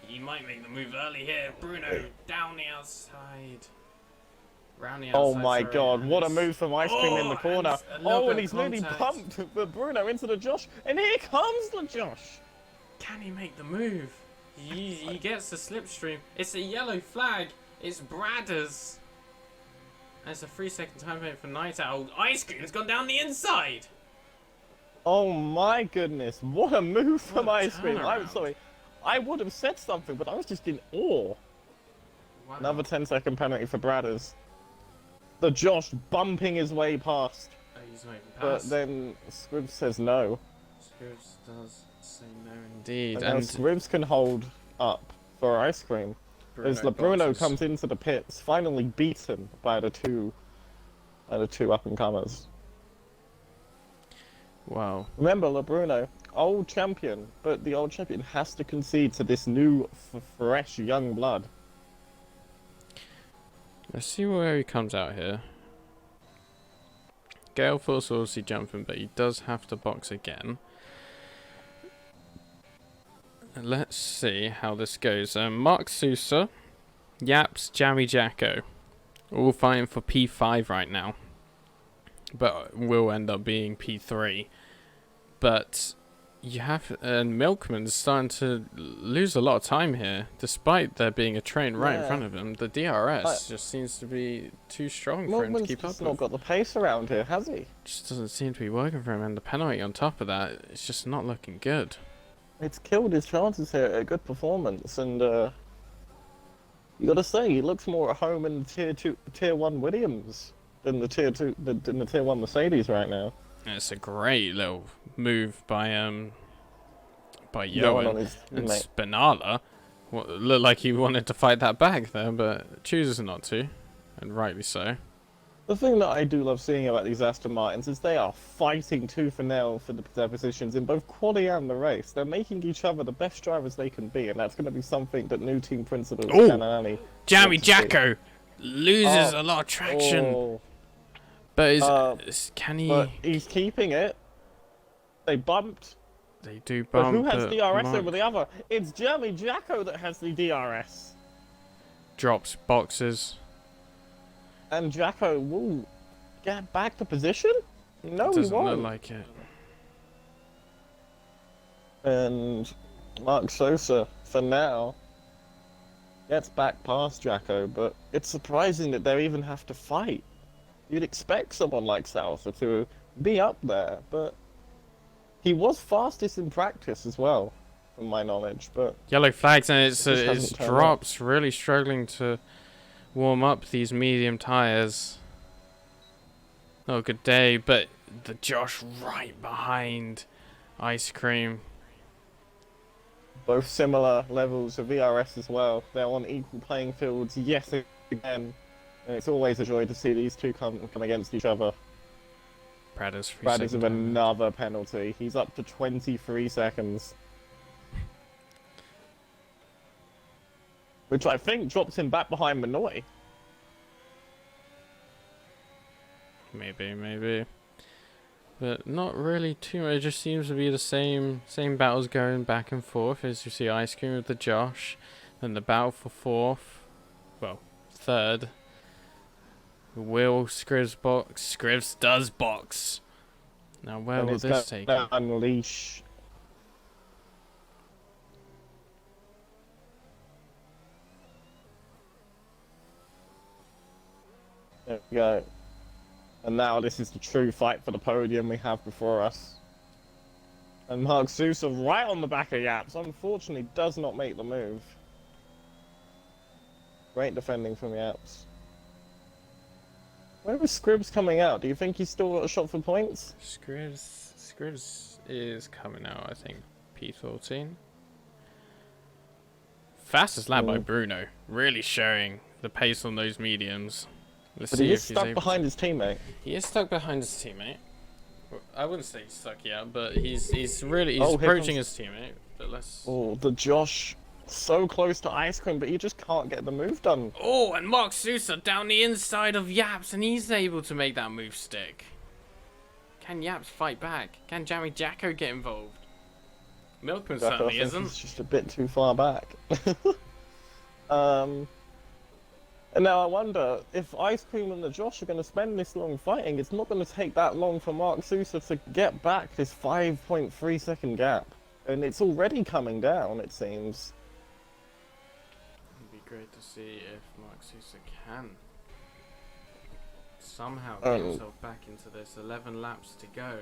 he might make the move early here. Bruno down the outside. Round the outside, oh my god, what a move from Ice Cream in the corner. And he's nearly bumped the Bruno into the Josh. And here comes the Josh. Can he make the move? He gets the slipstream. It's a yellow flag. It's Bradders. And it's a 3-second time limit for Night Owl. Ice Cream's gone down the inside. Oh my goodness, what a move from What a Ice Cream. I'm turnaround. sorry. I would have said something, but I was just in awe. Wow. Another 10-second penalty for Bradders. The Josh bumping his way past. Oh, he's not even But passed. then Scribs says no. Scribs does say no indeed. And now Scribs can hold up for Ice Cream. As Bruno boxes. comes into the pits, finally beaten by the two up-and-comers. Wow. Remember, LeBruno, old champion, but the old champion has to concede to this new, fresh, young blood. Let's see where he comes out here. Gale Force will obviously jumping, but he does have to box again. Let's see how this goes. Mark Sousa, Yaps, Jammy, Jacko, all fighting for P5 right now, but will end up being P3. But you have Milkman's starting to lose a lot of time here, despite there being a train right in front of him. The DRS just seems to be too strong for him to Milkman's keep up just not with. got the pace around here, has he? Just doesn't seem to be working for him, and the penalty on top of that, it's just not looking good. It's killed his chances here at a good performance, and you gotta say, he looks more at home in the Tier 1 Williams than the Tier 1 Mercedes right now. And it's a great little move by Going on Yoan. his And teammate. Spinala looked like he wanted to fight that back there, but chooses not to, and rightly so. The thing that I do love seeing about these Aston Martins is they are fighting tooth and nail for their positions in both quali and the race. They're making each other the best drivers they can be, and that's going to be something that new team principal Ooh! Cananani Jammy wants to see. Jacko loses a lot of traction, Oh, but can he? but he's keeping it. They bumped. They do But bump. who has but DRS Mark over the other? It's Jammy Jacko that has the DRS. drops boxes. And Jacko will get back to position? No, he Doesn't won't. look like it. And Mark Sosa, for now, gets back past Jacko, but it's surprising that they even have to fight. You'd expect someone like Salsa to be up there, but he was fastest in practice as well, from my knowledge, but Yellow flags, and just hasn't it's turned drops. Really struggling to warm up these medium tires. Oh, good day, but the Josh right behind Ice Cream. both similar levels of VRS as well. They're on equal playing fields yet again. And it's always a joy to see these two come against each other. Brad is With another penalty. He's up to 23 seconds. Which I think drops him back behind Manoy. Maybe. But not really too much. It just seems to be the same battles going back and forth as you see Ice Cream with the Josh. Then the battle for fourth. Well, third. Will Scribs box? Scribs does box. Now where And will it's this take him? gonna unleash. There we go. And now this is the true fight for the podium we have before us. And Mark Sousa right on the back of Yaps, unfortunately does not make the move. Great defending from Yaps. Where was Scribs coming out? Do you think he's still got a shot for points? Scribs is coming out, I think, P14. Fastest lap by Bruno, really showing the pace on those mediums. Let's But see he if is he's stuck able behind his teammate. He is stuck behind his teammate. Well, I wouldn't say he's stuck yet, but he's really Oh, here approaching comes- his teammate. But let's. Oh, the Josh so close to Ice Cream, but he just can't get the move done. Oh, and Mark Sousa down the inside of Yaps, and he's able to make that move stick. Can Yaps fight back? Can Jammy Jacko get involved? Milkman I certainly think isn't. he's just a bit too far back. And now I wonder if Ice Cream and the Josh are going to spend this long fighting. It's not going to take that long for Mark Sousa to get back this 5.3 second gap, and it's already coming down. It seems. great to see if Mark Sousa can somehow get himself back into this. 11 laps to go.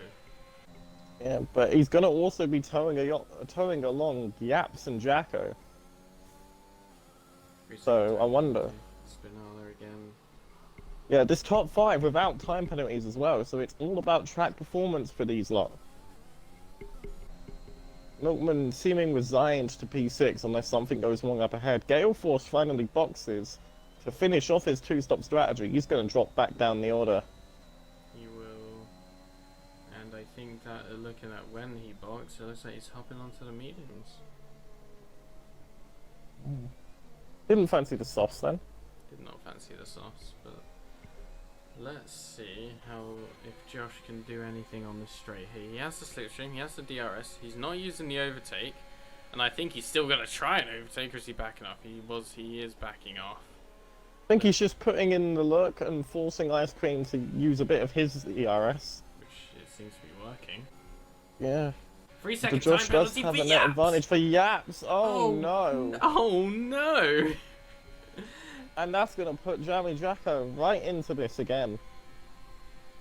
Yeah, but he's gonna also be towing along Yaps and Jacko. So I wonder. Spinella again. Yeah, this top 5 without time penalties as well, so it's all about track performance for these lot. Milkman seeming resigned to P6 unless something goes wrong up ahead. Gale Force finally boxes to finish off his 2-stop strategy. He's going to drop back down the order. He will. And I think that looking at when he boxed, it looks like he's hopping onto the mediums. Didn't fancy the softs then. Did not fancy the softs, but let's see if Josh can do anything on this straight here. He has the slipstream, he has the DRS, he's not using the overtake, and I think he's still going to try and overtake, or is he backing off? He is backing off. I think he's just putting in the look and forcing Ice Cream to use a bit of his ERS. Which it seems to be working. Yeah. 3 The second Josh time does penalty have for a net Yaps! advantage for Yaps. Oh no. Oh no! And that's going to put Jammy Jacko right into this again.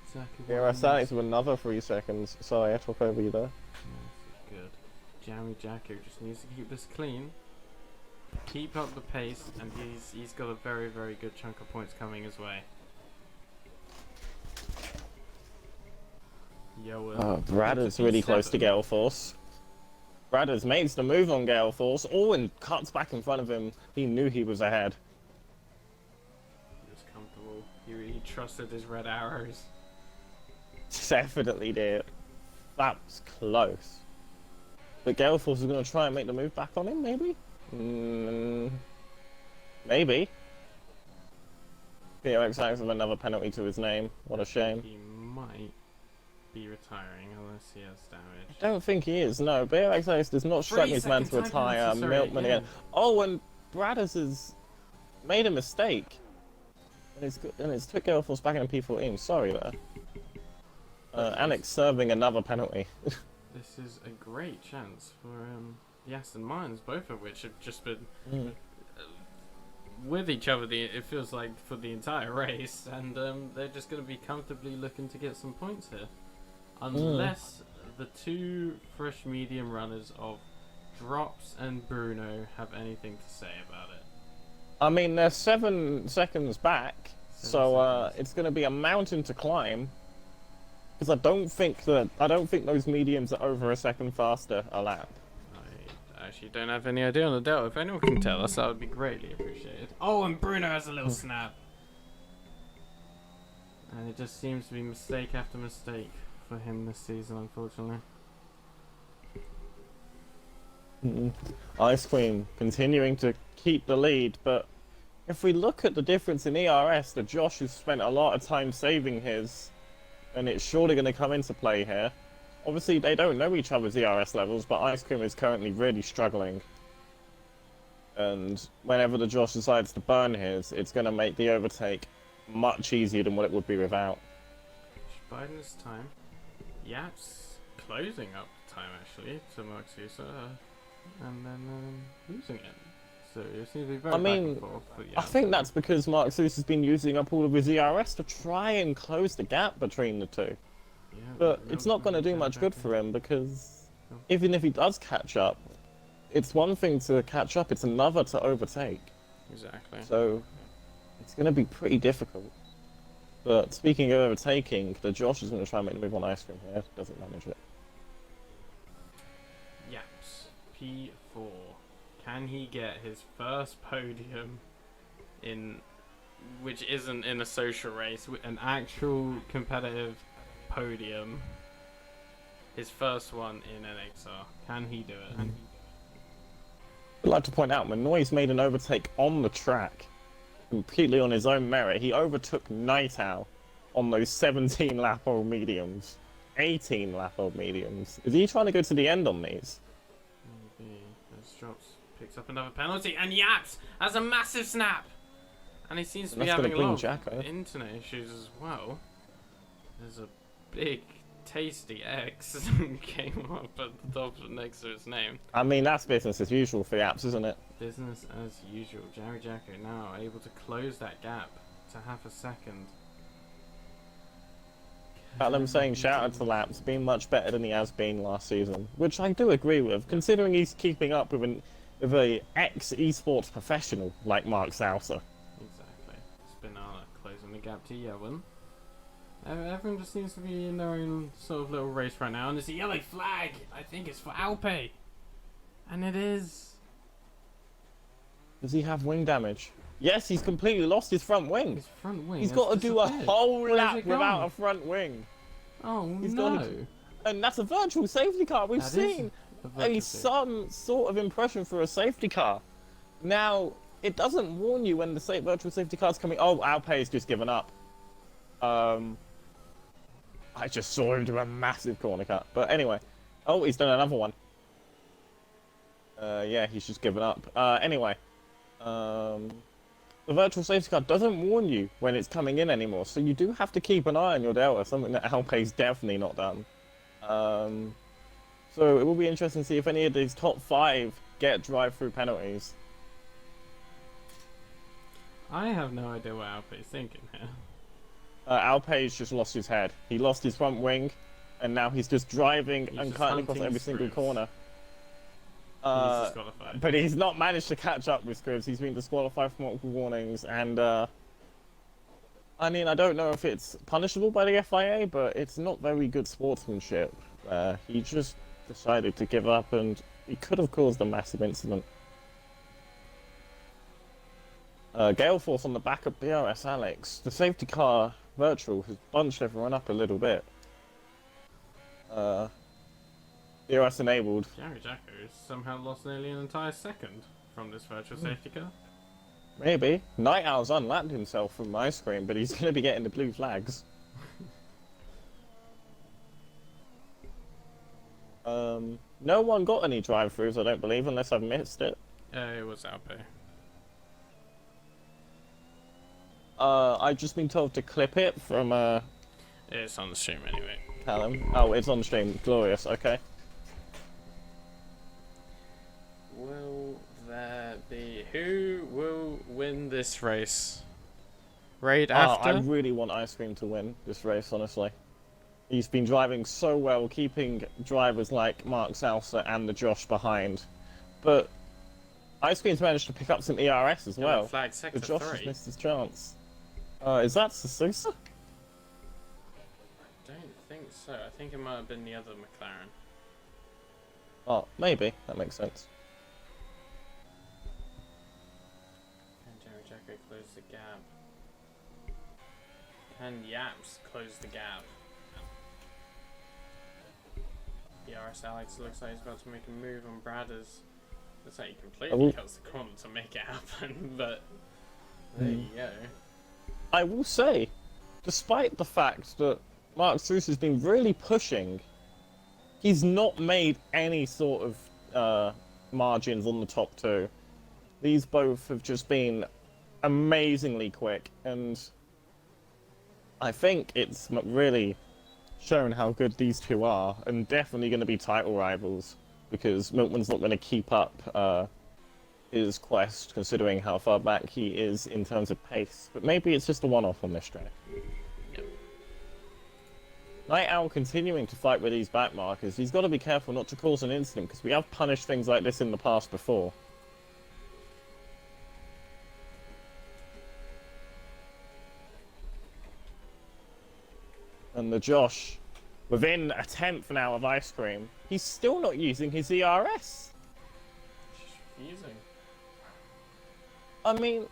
Exactly. Yeah, I started to another 3 seconds. Sorry, I took over you there. Good. Jammy Jacko just needs to keep this clean. Keep up the pace, and he's got a very, very good chunk of points coming his way. Bradder's really close to Gale Force. Bradder's makes the move on Gale Force. And cuts back in front of him. He knew he was ahead. He was comfortable. He trusted his red arrows. Definitely did. That was close. But Gale Force is going to try and make the move back on him, maybe? Maybe. POX has another penalty to his name. What a shame. He might be retiring unless he has damage. I don't think he is, no. BOX does not strike his man to retire. Milkman again. Oh, and Bradders has made a mistake. And it's took Gale Force back in P14. Sorry there. Annex serving another penalty. This is a great chance for the Aston Martins, both of which have just been with each other, it feels like, for the entire race, and they're just going to be comfortably looking to get some points here. Unless the two fresh medium runners of Drops and Bruno have anything to say about it. I mean, they're 7 seconds back, so it's going to be a mountain to climb. Because I don't think those mediums are over a second faster a lap. I actually don't have any idea on the delta. If anyone can tell us, that would be greatly appreciated. Oh, and Bruno has a little snap. And it just seems to be mistake after mistake for him this season, unfortunately. Ice Cream continuing to keep the lead, but if we look at the difference in ERS, the Josh has spent a lot of time saving his, and it's surely going to come into play here. Obviously, they don't know each other's ERS levels, but Ice Cream is currently really struggling. And whenever the Josh decides to burn his, it's going to make the overtake much easier than what it would be without. Biden this time. Yaps closing up the time, actually, to Mark Sousa, and then losing it. So it seems to be very back and forth, I think that's because Mark Sousa has been using up all of his ERS to try and close the gap between the two. Yeah, but it's not going to do much good for him, because even if he does catch up, it's one thing to catch up, it's another to overtake. Exactly. So it's going to be pretty difficult. But speaking of overtaking, the Josh is going to try and make the move on Ice Cream here. Doesn't manage it. Yaps, P4. Can he get his first podium in, which isn't in a social race, an actual competitive podium? His first one in NXR. Can he do it? I'd like to point out, Manoy's made an overtake on the track, completely on his own merit. He overtook Night Owl on those 17-lap-old mediums. 18-lap-old mediums. Is he trying to go to the end on these? Maybe. There's Drops. Picks up another penalty, and Yaps has a massive snap! And he seems to be having a lot of internet issues as well. There's a big Tasty X came up at the top next to his name. I mean, that's business as usual for the apps, isn't it? Business as usual. Jammy Jacko now able to close that gap to half a second. I'm saying shout out to Laps, been much better than he has been last season, which I do agree with, considering he's keeping up with a ex-esports professional like Mark Sousa. Exactly. Spinala closing the gap to Yelwin. Everyone just seems to be in their own sort of little race right now, and there's a yellow flag. I think it's for Alpe, and it is. Does he have wing damage? Yes, he's completely lost his front wing. His front wing. He's got to do a whole lap it without gone? a front wing. Oh He's no! And that's a virtual safety car. We've seen some sort of impression for a safety car. Now, it doesn't warn you when the virtual safety car's coming. Oh, Alpe's just given up. I just saw him do a massive corner cut. But anyway. Oh, he's done another one. Yeah, he's just given up. Anyway. The virtual safety car doesn't warn you when it's coming in anymore, so you do have to keep an eye on your delta, something that Alpe's definitely not done. So it will be interesting to see if any of these top 5 get drive-through penalties. I have no idea what Alpe's thinking here. Alpe's just lost his head. He lost his front wing, and now he's just driving and cutting across every single corner. He's disqualified. But he's not managed to catch up with Scribs. He's been disqualified for multiple warnings, and I mean, I don't know if it's punishable by the FIA, but it's not very good sportsmanship. He just decided to give up, and he could have caused a massive incident. Gale Force on the back of BRS Alex. The safety car virtual has bunched everyone up a little bit. BRS enabled. Jammy Jacko has somehow lost nearly an entire second from this virtual safety car. Maybe. Night Owl's unlapped himself from my screen, but he's going to be getting the blue flags. No one got any drive-throughs, I don't believe, unless I've missed it. It was Alpe. I've just been told to clip it from, It's on the stream anyway. Callum. Oh, it's on the stream. Glorious, okay. Will there be... Who will win this race? Raid after? I really want Ice Cream to win this race, honestly. He's been driving so well, keeping drivers like Mark Salsa and the Josh behind. But Ice Cream's managed to pick up some ERS as well. Flag sector The Josh 3. has missed his chance. Is that Sousa? I don't think so. I think it might have been the other McLaren. Oh, maybe. That makes sense. Can Jammy Jacko close the gap? Can Yaps close the gap? BRS Alex looks like he's about to make a move on Bradders. Looks like he completely cuts the corner to make it happen, but there you go. I will say, despite the fact that Mark Sousa has been really pushing, he's not made any sort of margins on the top 2. These both have just been amazingly quick, and I think it's really shown how good these two are, and definitely going to be title rivals, because Milkman's not going to keep up his quest, considering how far back he is in terms of pace. But maybe it's just a one-off on this track. Yep. Night Owl continuing to fight with these back markers. He's got to be careful not to cause an incident, because we have punished things like this in the past before. And the Josh, within a 10th now of Ice Cream, he's still not using his ERS. She's refusing. I mean,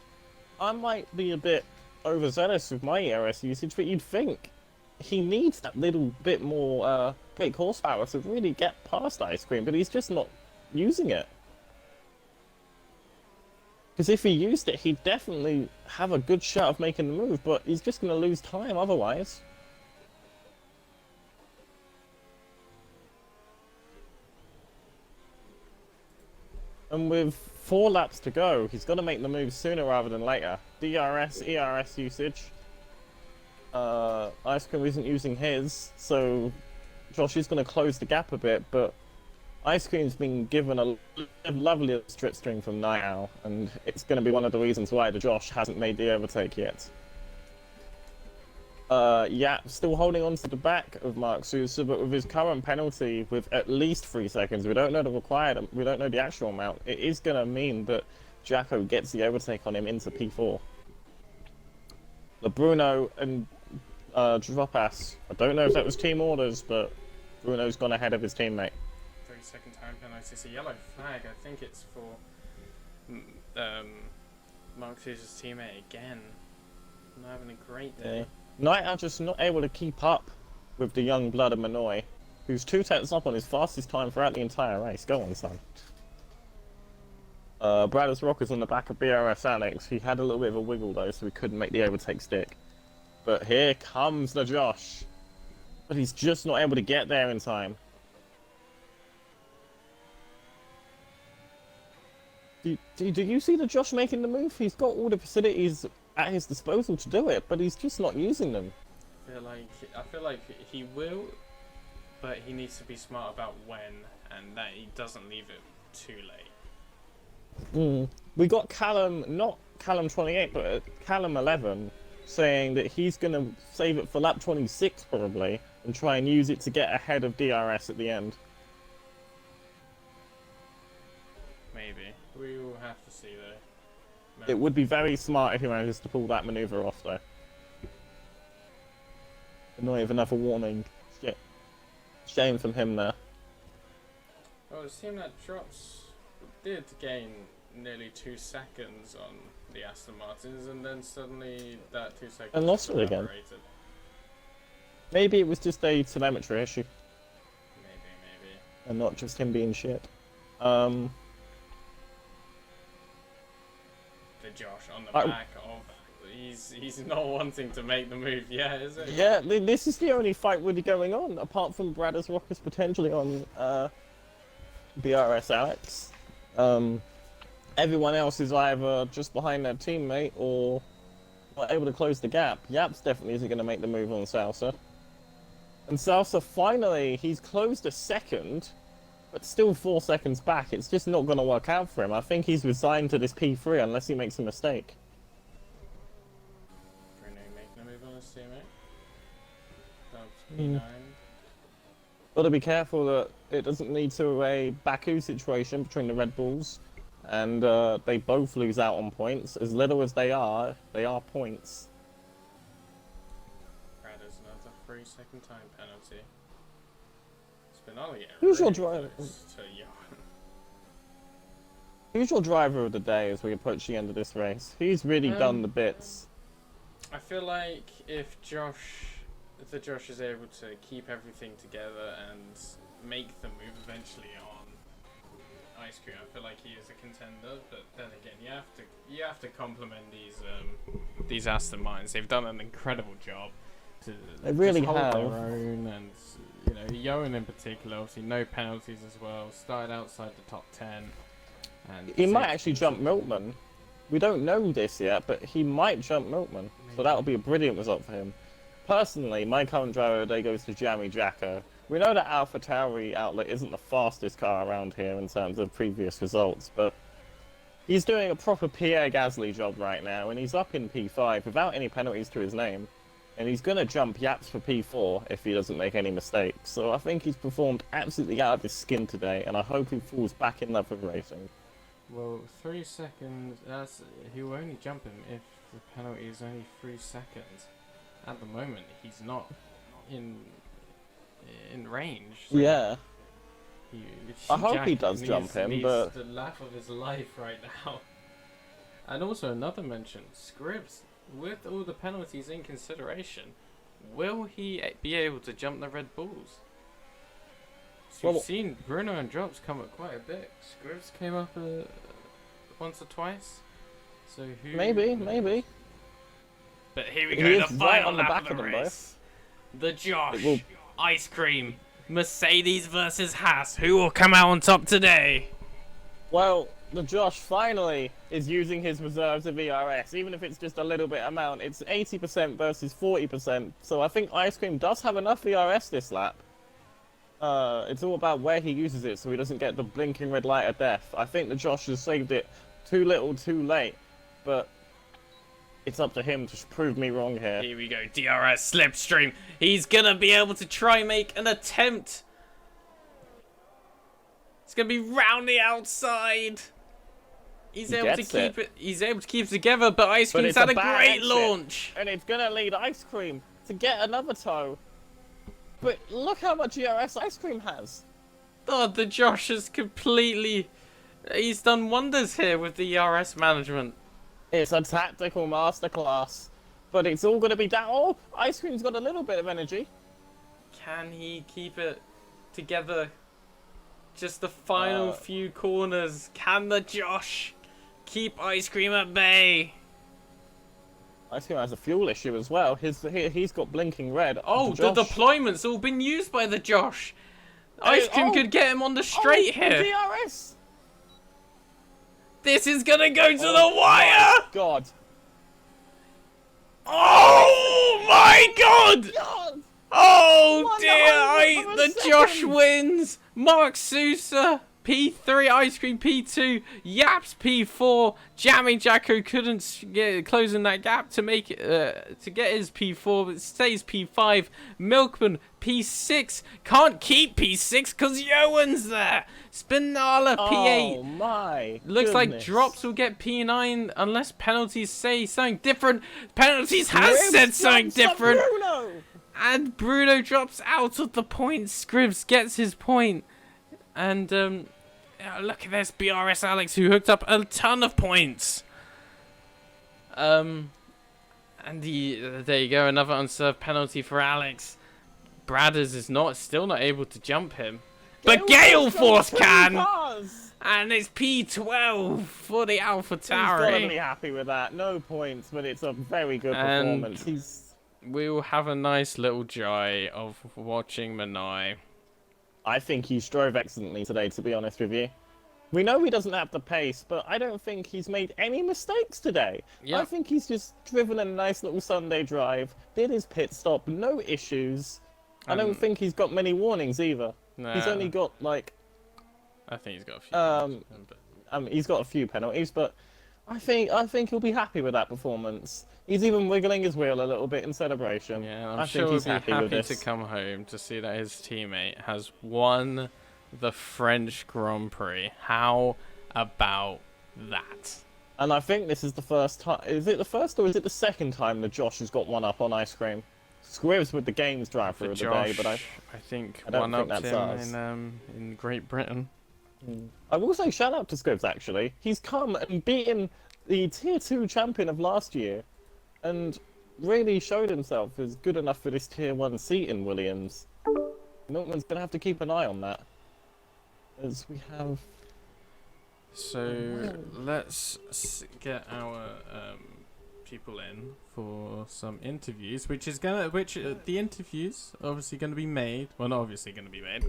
I might be a bit overzealous with my ERS usage, but you'd think he needs that little bit more brake horsepower to really get past Ice Cream, but he's just not using it. Because if he used it, he'd definitely have a good shot of making the move, but he's just going to lose time otherwise. And with 4 laps to go, he's got to make the move sooner rather than later. DRS, ERS usage. Ice Cream isn't using his, so Josh is going to close the gap a bit, but Ice Cream's been given a lovely strip string from Night Owl, and it's going to be one of the reasons why the Josh hasn't made the overtake yet. Yeah, still holding on to the back of Mark Sousa, but with his current penalty, with at least 3 seconds, we don't know we don't know the actual amount. It is going to mean that Jacko gets the overtake on him into P4. Bruno and Dropass, I don't know if that was team orders, but Bruno's gone ahead of his teammate. 3-second time penalty. It's a yellow flag. I think it's for Mark Sousa's teammate again. Not having a great day. Yeah. Night Owl just not able to keep up with the young blood of Manoy, who's 2 tenths up on his fastest time throughout the entire race. Go on, son. Bradley's Rockers on the back of BRS Alex. He had a little bit of a wiggle though, so he couldn't make the overtake stick. But here comes the Josh. But he's just not able to get there in time. Do you see the Josh making the move? He's got all the facilities at his disposal to do it, but he's just not using them. I feel like he will, but he needs to be smart about when, and that he doesn't leave it too late. We got Callum, not Callum 28, but Callum 11, saying that he's going to save it for lap 26 probably, and try and use it to get ahead of DRS at the end. Maybe. We will have to see though. It would be very smart if he manages to pull that maneuver off though. Not even another warning. Shame from him there. Well, it seemed that Drops did gain nearly 2 seconds on the Aston Martins, and then suddenly that 2 seconds and lost it again. Maybe it was just a telemetry issue. Maybe. And not just him being shit. The Josh on the back of... He's not wanting to make the move yet, is it? Yeah, this is the only fight really going on, apart from Bradley's Rockers potentially on BRS Alex. Everyone else is either just behind their teammate or not able to close the gap. Yaps definitely isn't going to make the move on Salsa. And Salsa finally, he's closed a second, but still 4 seconds back. It's just not going to work out for him. I think he's resigned to this P3 unless he makes a mistake. Bruno making a move on his teammate. P9. Got to be careful that it doesn't lead to a Baku situation between the Red Bulls, and they both lose out on points. As little as they are points. There's another 3-second time penalty. Spinelli Who's really your driver? Who's your driver of the day as we approach the end of this race? Who's really done the bits? I feel like if the Josh is able to keep everything together and make the move eventually on Ice Cream, I feel like he is a contender. But then again, you have to compliment these Aston Martins. They've done an incredible job to they really hold have. their own, and you know, Yoan in particular, obviously no penalties as well. Started outside the top 10. And he might actually jump Milkman. We don't know this yet, but he might jump Milkman. So that would be a brilliant result for him. Personally, my current driver of the day goes to Jammy Jacko. We know that Alpha Tauri Outlet isn't the fastest car around here in terms of previous results, but he's doing a proper Pierre Gasly job right now, and he's up in P5 without any penalties to his name. And he's going to jump Yaps for P4 if he doesn't make any mistakes. So I think he's performed absolutely out of his skin today, and I hope he falls back in love with racing. Well, 3 seconds, he will only jump him if the penalty is only 3 seconds. At the moment, he's not in range. So yeah. I hope Jacko he does jump him, needs but... the laugh of his life right now. And also another mention, Scribbs, with all the penalties in consideration, will he be able to jump the Red Bulls? So you've seen Bruno and Drops come up quite a bit. Scribbs came up once or twice. So who? Maybe. But here we go, the final lap of the them race. The Josh, Ice Cream, Mercedes versus Haas. Who will come out on top today? Well, the Josh finally is using his reserves of ERS, even if it's just a little bit amount. It's 80% versus 40%, so I think Ice Cream does have enough ERS this lap. It's all about where he uses it, so he doesn't get the blinking red light of death. I think that Josh has saved it too little, too late, but it's up to him to prove me wrong here. Here we go, DRS slipstream. He's gonna be able to try and make an attempt. It's gonna be round the outside. He's able to keep it. He's able to keep it together, but Ice Cream's had a great launch. And it's gonna lead Ice Cream to get another toe. But look how much ERS Ice Cream has. Oh, the Josh has completely... He's done wonders here with the ERS management. It's a tactical masterclass. But it's all gonna be down. Oh, Ice Cream's got a little bit of energy. Can he keep it together? Just the final few corners. Can the Josh keep Ice Cream at bay? Ice Cream has a fuel issue as well. He's got blinking red. Oh, the deployment's all been used by the Josh. Ice Cream could get him on the straight here. DRS. This is gonna go to the wire. God. Oh my God. God. Oh dear, the Josh wins. Mark Sousa, P3, Ice Cream P2, Yaps P4, Jammy Jacko couldn't get closing that gap to make it to get his P4, but stays P5. Milkman P6 can't keep P6 because Yoan's there. Spinala P8. Oh my! Looks like goodness. Drops will get P9 unless penalties say something different. Penalties has said something different. Bruno. And Bruno drops out of the point. Scribs gets his point. And look at this, BRS Alex, who hooked up a ton of points. And there you go, another unserved penalty for Alex. Bradders is still not able to jump him. But Gale Force can! And it's P12 for the Alpha Tauri. He's gotta be happy with that. No points, but it's a very good performance. We will have a nice little joy of watching Manai. I think he drove excellently today, to be honest with you. We know he doesn't have the pace, but I don't think he's made any mistakes today. Yep. I think he's just driven a nice little Sunday drive, did his pit stop, no issues. I don't think he's got many warnings either. Nah, He's only got like... I think he's got a few. he's got a few penalties, but I think he'll be happy with that performance. He's even wiggling his wheel a little bit in celebration. Yeah, I sure think he's he'll be happy with happy this. to come home to see that his teammate has won the French Grand Prix. How about that? And I think this is the first time. Is it the first or is it the second time that Josh has got one up on Ice Cream? Squibs with the games driver of the day, but I think don't one think up that's ours. in Great Britain. I will say shout out to Squibs actually. He's come and beaten the Tier 2 champion of last year and really showed himself as good enough for this Tier 1 seat in Williams. Milkman's going to have to keep an eye on that. As we have... So let's get our people in for some interviews, the interviews are obviously going to be made. Well, not obviously going to be made.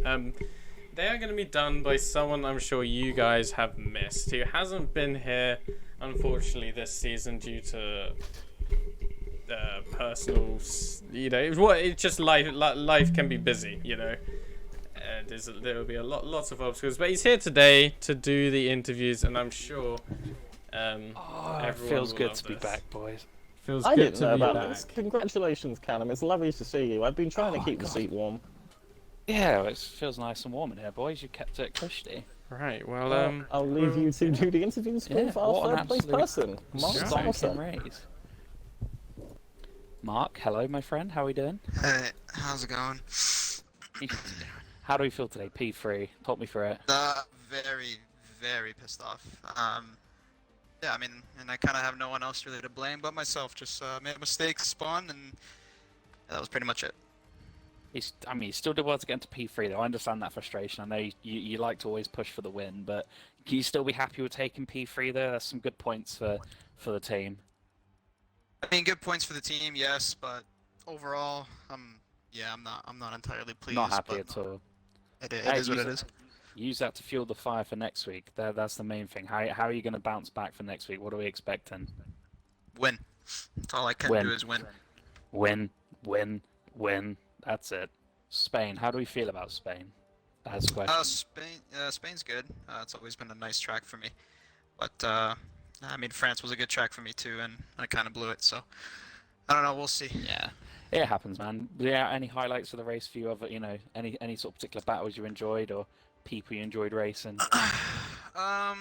They are going to be done by someone I'm sure you guys have missed, who hasn't been here, unfortunately, this season due to personal, it's just life can be busy, there will be lots of obstacles, but he's here today to do the interviews, and I'm sure it feels good to be back, boys. Feels I good didn't to know be about back. this. Congratulations, Callum. It's lovely to see you. I've been trying to keep the seat warm. Yeah, it feels nice and warm in here, boys. You kept it cushy. Right, well, I'll leave you to do the interviews with our third place person, Mark Salsa. Raise. Mark, hello, my friend. How are we doing? Hey, how's it going? How do we feel today? P3. Talk me through it. Very, very pissed off. Yeah, I mean, and I kind of have no one else really to blame but myself. Just made a mistake, spun, and that was pretty much it. You still did well to get into P3, though. I understand that frustration. I know you like to always push for the win, but can you still be happy with taking P3 there? That's some good points for the team. I mean, good points for the team, yes, but overall, I'm not entirely pleased. Not happy but at all. It is what it is. Use that to fuel the fire for next week. That's the main thing. How are you going to bounce back for next week? What are we expecting? Win. That's all I can do is win. Win. That's it. Spain. How do we feel about Spain? That's the question. Spain's good. It's always been a nice track for me. But I mean, France was a good track for me too, and I kind of blew it. So I don't know. We'll see. Yeah, it happens, man. Yeah, any highlights of the race for you? Of any sort of particular battles you enjoyed or people you enjoyed racing? I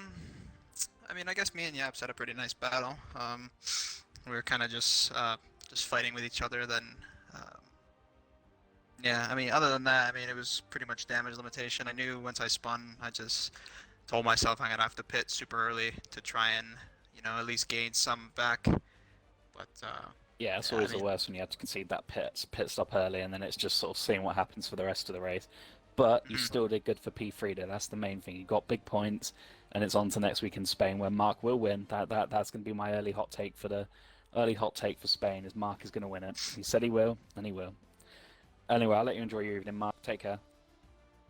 mean, I guess me and Yaps had a pretty nice battle. We were kind of just fighting with each other. Then, yeah. I mean, other than that, I mean, it was pretty much damage limitation. I knew once I spun, I just told myself I'm gonna have to pit super early to try and, at least gain some back. But Yeah, it's always the worst when you have to concede that pit stop early, and then it's just sort of seeing what happens for the rest of the race. But you still did good for P3 there. That's the main thing. You got big points, and it's on to next week in Spain where Mark will win. That's going to be my early hot take for Spain. Is Mark is going to win it. He said he will, and he will. Anyway, I'll let you enjoy your evening, Mark. Take care.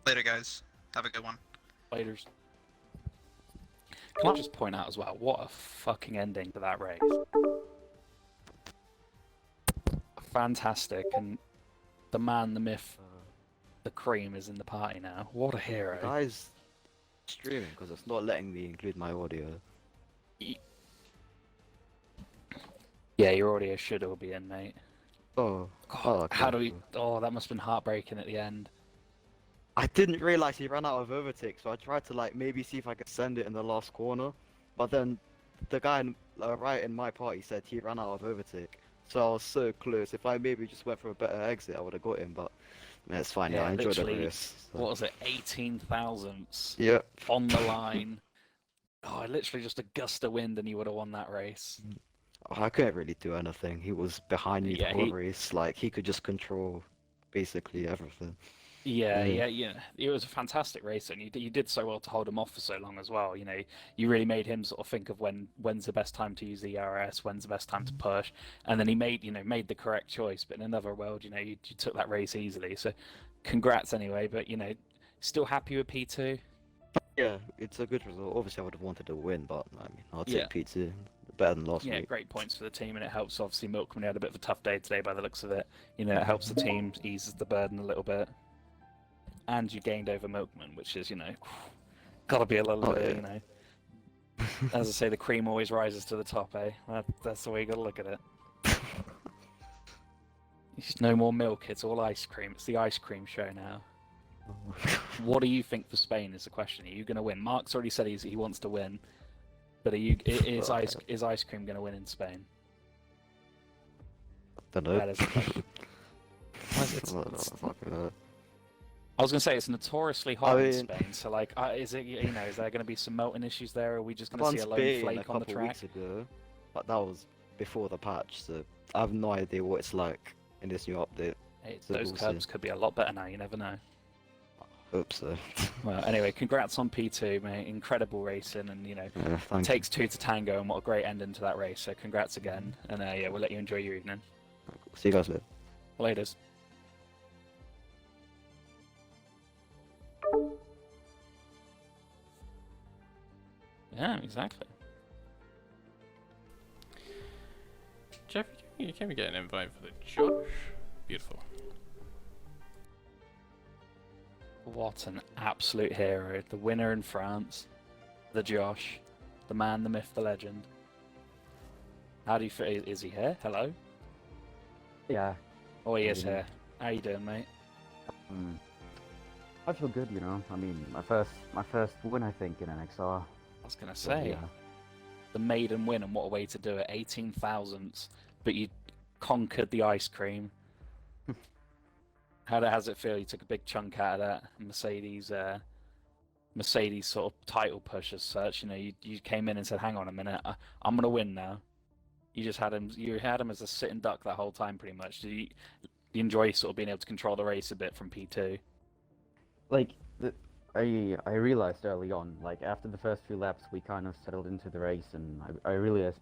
Later, guys. Have a good one. Laters. Can I just point out as well, what a fucking ending to that race. Fantastic, and the man, the myth, the cream is in the party now. What a hero. Guys, streaming because it's not letting me include my audio. Yeah, your audio should all be in, mate. Oh, God, okay. how do we... Oh, that must have been heartbreaking at the end. I didn't realize he ran out of overtake, so I tried to maybe see if I could send it in the last corner, but then the guy right in my party said he ran out of overtake. So I was so close. If I maybe just went for a better exit, I would have got him. But it's fine. Yeah, I enjoyed the race. So. What was it? 18 thousandths. Yeah. On the line. Oh, literally just a gust of wind, and he would have won that race. I couldn't really do anything. He was behind me the whole race. He could just control basically everything. Yeah. It was a fantastic race, and you did so well to hold him off for so long as well. You really made him sort of think of when's the best time to use the ERS, when's the best time to push, and then he made the correct choice. But in another world, you took that race easily. So, congrats anyway. But still happy with P2. Yeah, it's a good result. Obviously, I would have wanted to win, but I mean, I'll take P2. Better than last week. Yeah, great points for the team, and it helps obviously Milkman had a bit of a tough day today by the looks of it. It helps the team, eases the burden a little bit. And you gained over Milkman, which is, gotta be a little bit, As I say, the cream always rises to the top, eh? That's the way you gotta look at it. It's no more milk, it's all ice cream. It's the ice cream show now. What do you think for Spain is the question. Are you gonna win? Mark's already said he wants to win, but is ice cream gonna win in Spain? Don't know. That is the question. I was gonna say it's notoriously hot in Spain, so is it? Is there gonna be some melting issues there? Or are we just gonna see a lone flake on the track? Weeks ago, but that was before the patch, so I have no idea what it's like in this new update. Those curbs could be a lot better now. You never know. Hope so. Well, anyway, congrats on P2, mate. Incredible racing, and it takes two to tango, and what a great ending to that race. So congrats again, and we'll let you enjoy your evening. See you guys later. Laters. Yeah, exactly. Jeffrey, can we get an invite for the Josh? Beautiful. What an absolute hero. The winner in France. The Josh. The man, the myth, the legend. How do you feel? Is he here? Hello? Yeah. Oh, he is here. How you doing, mate? I feel good, I mean, my first win, I think, in NXR. I was gonna say, the maiden win, and what a way to do it. 18 thousandths, but you conquered the ice cream. How does it feel? You took a big chunk out of that Mercedes sort of title push as such. You came in and said, "Hang on a minute, I'm gonna win now." You just had him. You had him as a sitting duck that whole time, pretty much. Do you enjoy sort of being able to control the race a bit from P2? I realized early on, after the first few laps, we kind of settled into the race, and I realized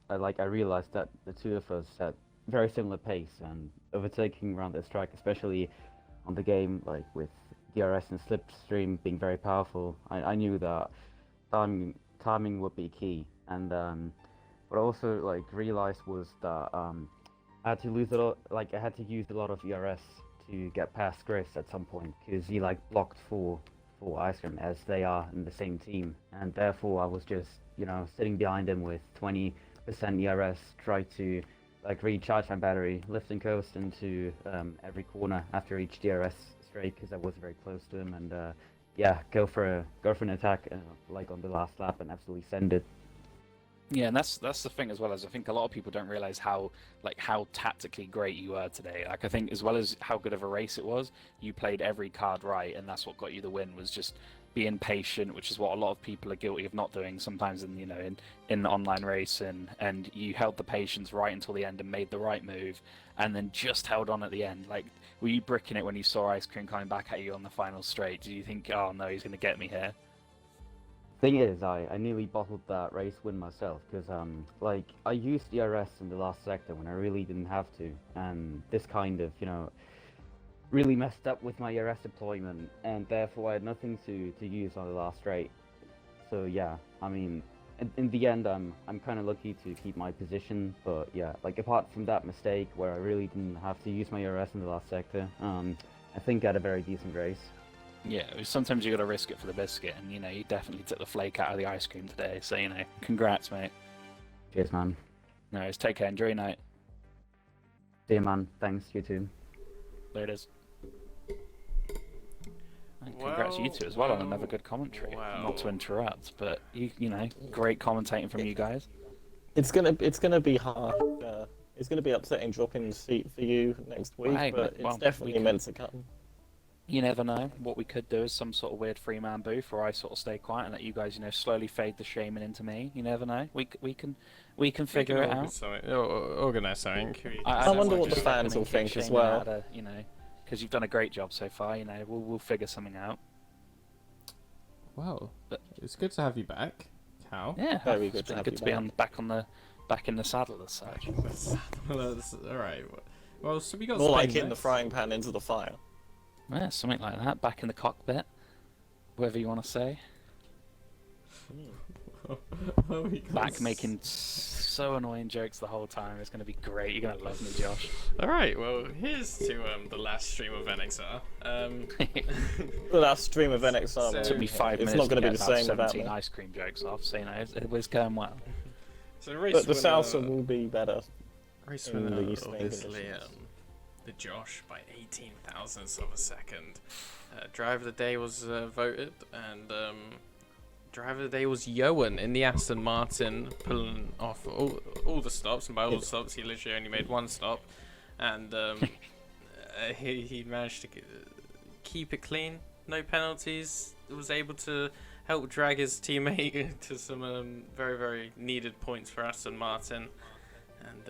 that the two of us had very similar pace, and overtaking around this track, especially on the game, with DRS and slipstream being very powerful, I knew that timing would be key, and what I also realized was that I had to lose a lot, I had to use a lot of ERS to get past Chris at some point, because he blocked four for ice cream as they are in the same team, and therefore I was just, you know, sitting behind him with 20% ERS, try to like recharge my battery, lift and coast into every corner after each DRS straight because I was very close to him, and yeah, go for an attack like on the last lap and absolutely send it. Yeah, and that's the thing as well, as I think a lot of people don't realize how tactically great you were today. Like, I think as well as how good of a race it was, you played every card right, and that's what got you the win, was just being patient, which is what a lot of people are guilty of not doing sometimes in online racing. And you held the patience right until the end and made the right move, and then just held on at the end. Like, were you bricking it when you saw Ice Cream coming back at you on the final straight? Do you think, oh no, he's going to get me here? Thing is, I nearly bottled that race win myself because like I used DRS in the last sector when I really didn't have to, and this kind of, you know, really messed up with my ERS deployment, and therefore I had nothing to use on the last straight. So yeah, I mean, in the end, I'm kind of lucky to keep my position, but yeah, like apart from that mistake where I really didn't have to use my ERS in the last sector, I think I had a very decent race. Yeah, sometimes you got to risk it for the biscuit, and you definitely took the flake out of the ice cream today. So congrats, mate. Cheers, man. No worries. Take care. Enjoy your night. See you, man. Thanks. You too. There it is. And congrats you two as well on another good commentary. Not to interrupt, but great commentating from you guys. It's gonna be hard. It's gonna be upsetting dropping the seat for you next week, but it's definitely meant to come. You never know. What we could do is some sort of weird three-man booth where I sort of stay quiet and let you guys, slowly fade the shaming into me. You never know. We can figure it out. Organize something. I wonder what the fans will think as well. Because you've done a great job so far. We'll figure something out. Well, it's good to have you back, Cal. Yeah, very good. It's good to be back in the saddle as such. Well, all right. Well, so we got more like in the frying pan into the fire. Yeah, something like that. Back in the cockpit, whatever you want to say. Back making so annoying jokes the whole time. It's going to be great. You're going to love me, Josh. All right. Well, here's to the last stream of NXR. The last stream of NXR. It took me 5 minutes. It's not going to be the same without 17 ice cream jokes off. So it was going well. So race but the salsa will be better. Race winner, obviously. The Josh by 18 thousandths of a second. Driver of the day was voted, and driver of the day was Johan in the Aston Martin, pulling off all the stops, and by all the stops he literally only made one stop, and he managed to keep it clean, no penalties, was able to help drag his teammate to some very, very needed points for Aston Martin, and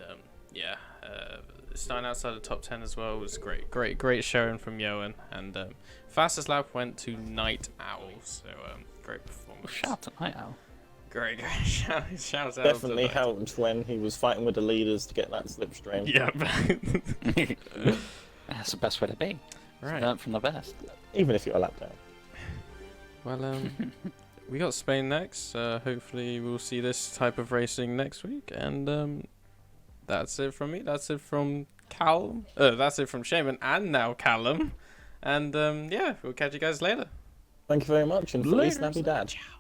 starting outside the top 10 as well was great showing from Johan, and fastest lap went to Night Owl, so great performance. Shout to Night Owl. Great shout out. Definitely helped when he was fighting with the leaders to get that slipstream. Yeah. That's the best way to be. Right. Learn from the best. Even if you're a lap down. Well, we got Spain next. Hopefully we'll see this type of racing next week, and that's it from me. That's it from Callum. That's it from Shaman and now Callum. And we'll catch you guys later. Thank you very much, and Feliz Navidad. Ciao.